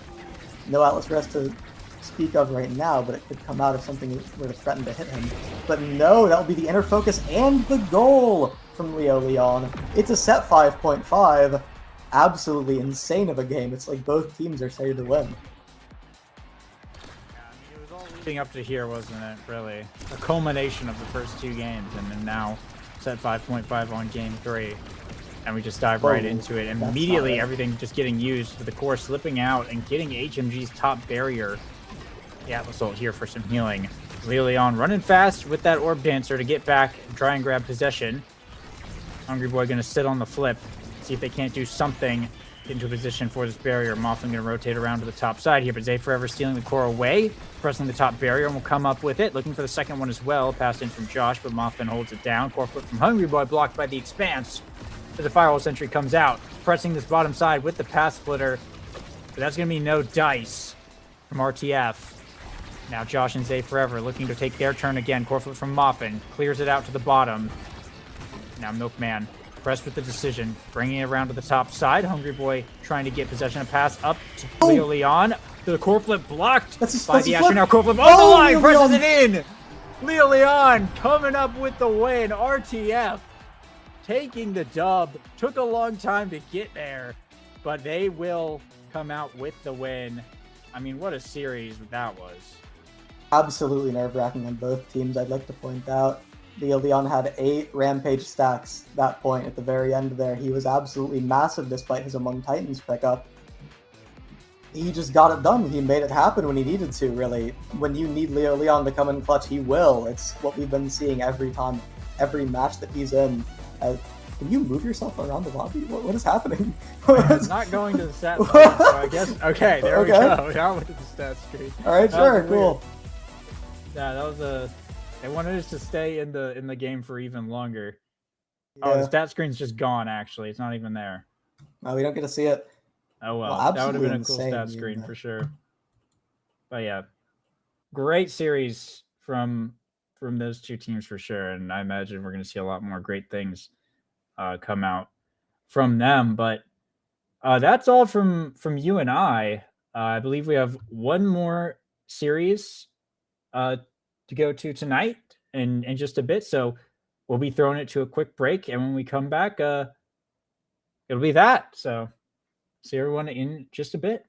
No Atlas rest to speak of right now, but it could come out if something were to threaten to hit him. But no, that will be the inner focus and the goal from Leo Leon. It's a set 5.5. Absolutely insane of a game. It's like both teams are slated to win. It was all leading up to here, wasn't it, really? A culmination of the first two games, and then now set 5.5 on game 3. And we just dive right into it. Immediately, everything just getting used, with the core slipping out and getting HMG's top barrier. The Atlas ult here for some healing. Leo Leon running fast with that Orb Dancer to get back and try and grab possession. Hungry Boy going to sit on the flip, see if they can't do something, get into a position for this barrier. Mothman going to rotate around to the top side here, but Zay Forever stealing the core away, pressing the top barrier, and will come up with it. Looking for the second one as well. Passed in from Josh, but Mothman holds it down. Core flip from Hungry Boy, blocked by the Expanse. As the Firewall Sentry comes out, pressing this bottom side with the Path Splitter. But that's going to be no dice from RTF. Now Josh and Zay Forever looking to take their turn again. Core flip from Moffin. Clears it out to the bottom. Now Milkman pressed with the decision. Bringing it around to the top side. Hungry Boy trying to get possession of pass up to Leo Leon. The core flip blocked by the Asher. Now core flip on the line. Presses it in. Leo Leon coming up with the win. RTF taking the dub. Took a long time to get there, but they will come out with the win. I mean, what a series that was. Absolutely nerve-wracking on both teams, I'd like to point out. Leo Leon had 8 Rampage stacks that point at the very end there. He was absolutely massive despite his Among Titans pickup. He just got it done. He made it happen when he needed to, really. When you need Leo Leon to come in clutch, he will. It's what we've been seeing every time, every match that he's in. Can you move yourself around the lobby? What is happening? It's not going to the stats screen, so I guess. Okay, there we go. Now look at the stats screen. All right, sure, cool. Yeah, that was a. They wanted us to stay in the game for even longer. Yeah. Oh, the stat screen's just gone. Actually, it's not even there. Oh, we don't get to see it. Oh well, that would have been a cool stat screen for sure. But yeah, great series from those two teams for sure, and I imagine we're going to see a lot more great things come out from them. But that's all from you and I. I believe we have one more series to go to tonight in just a bit, so we'll be throwing it to a quick break, and when we come back, it'll be that. So see everyone in just a bit.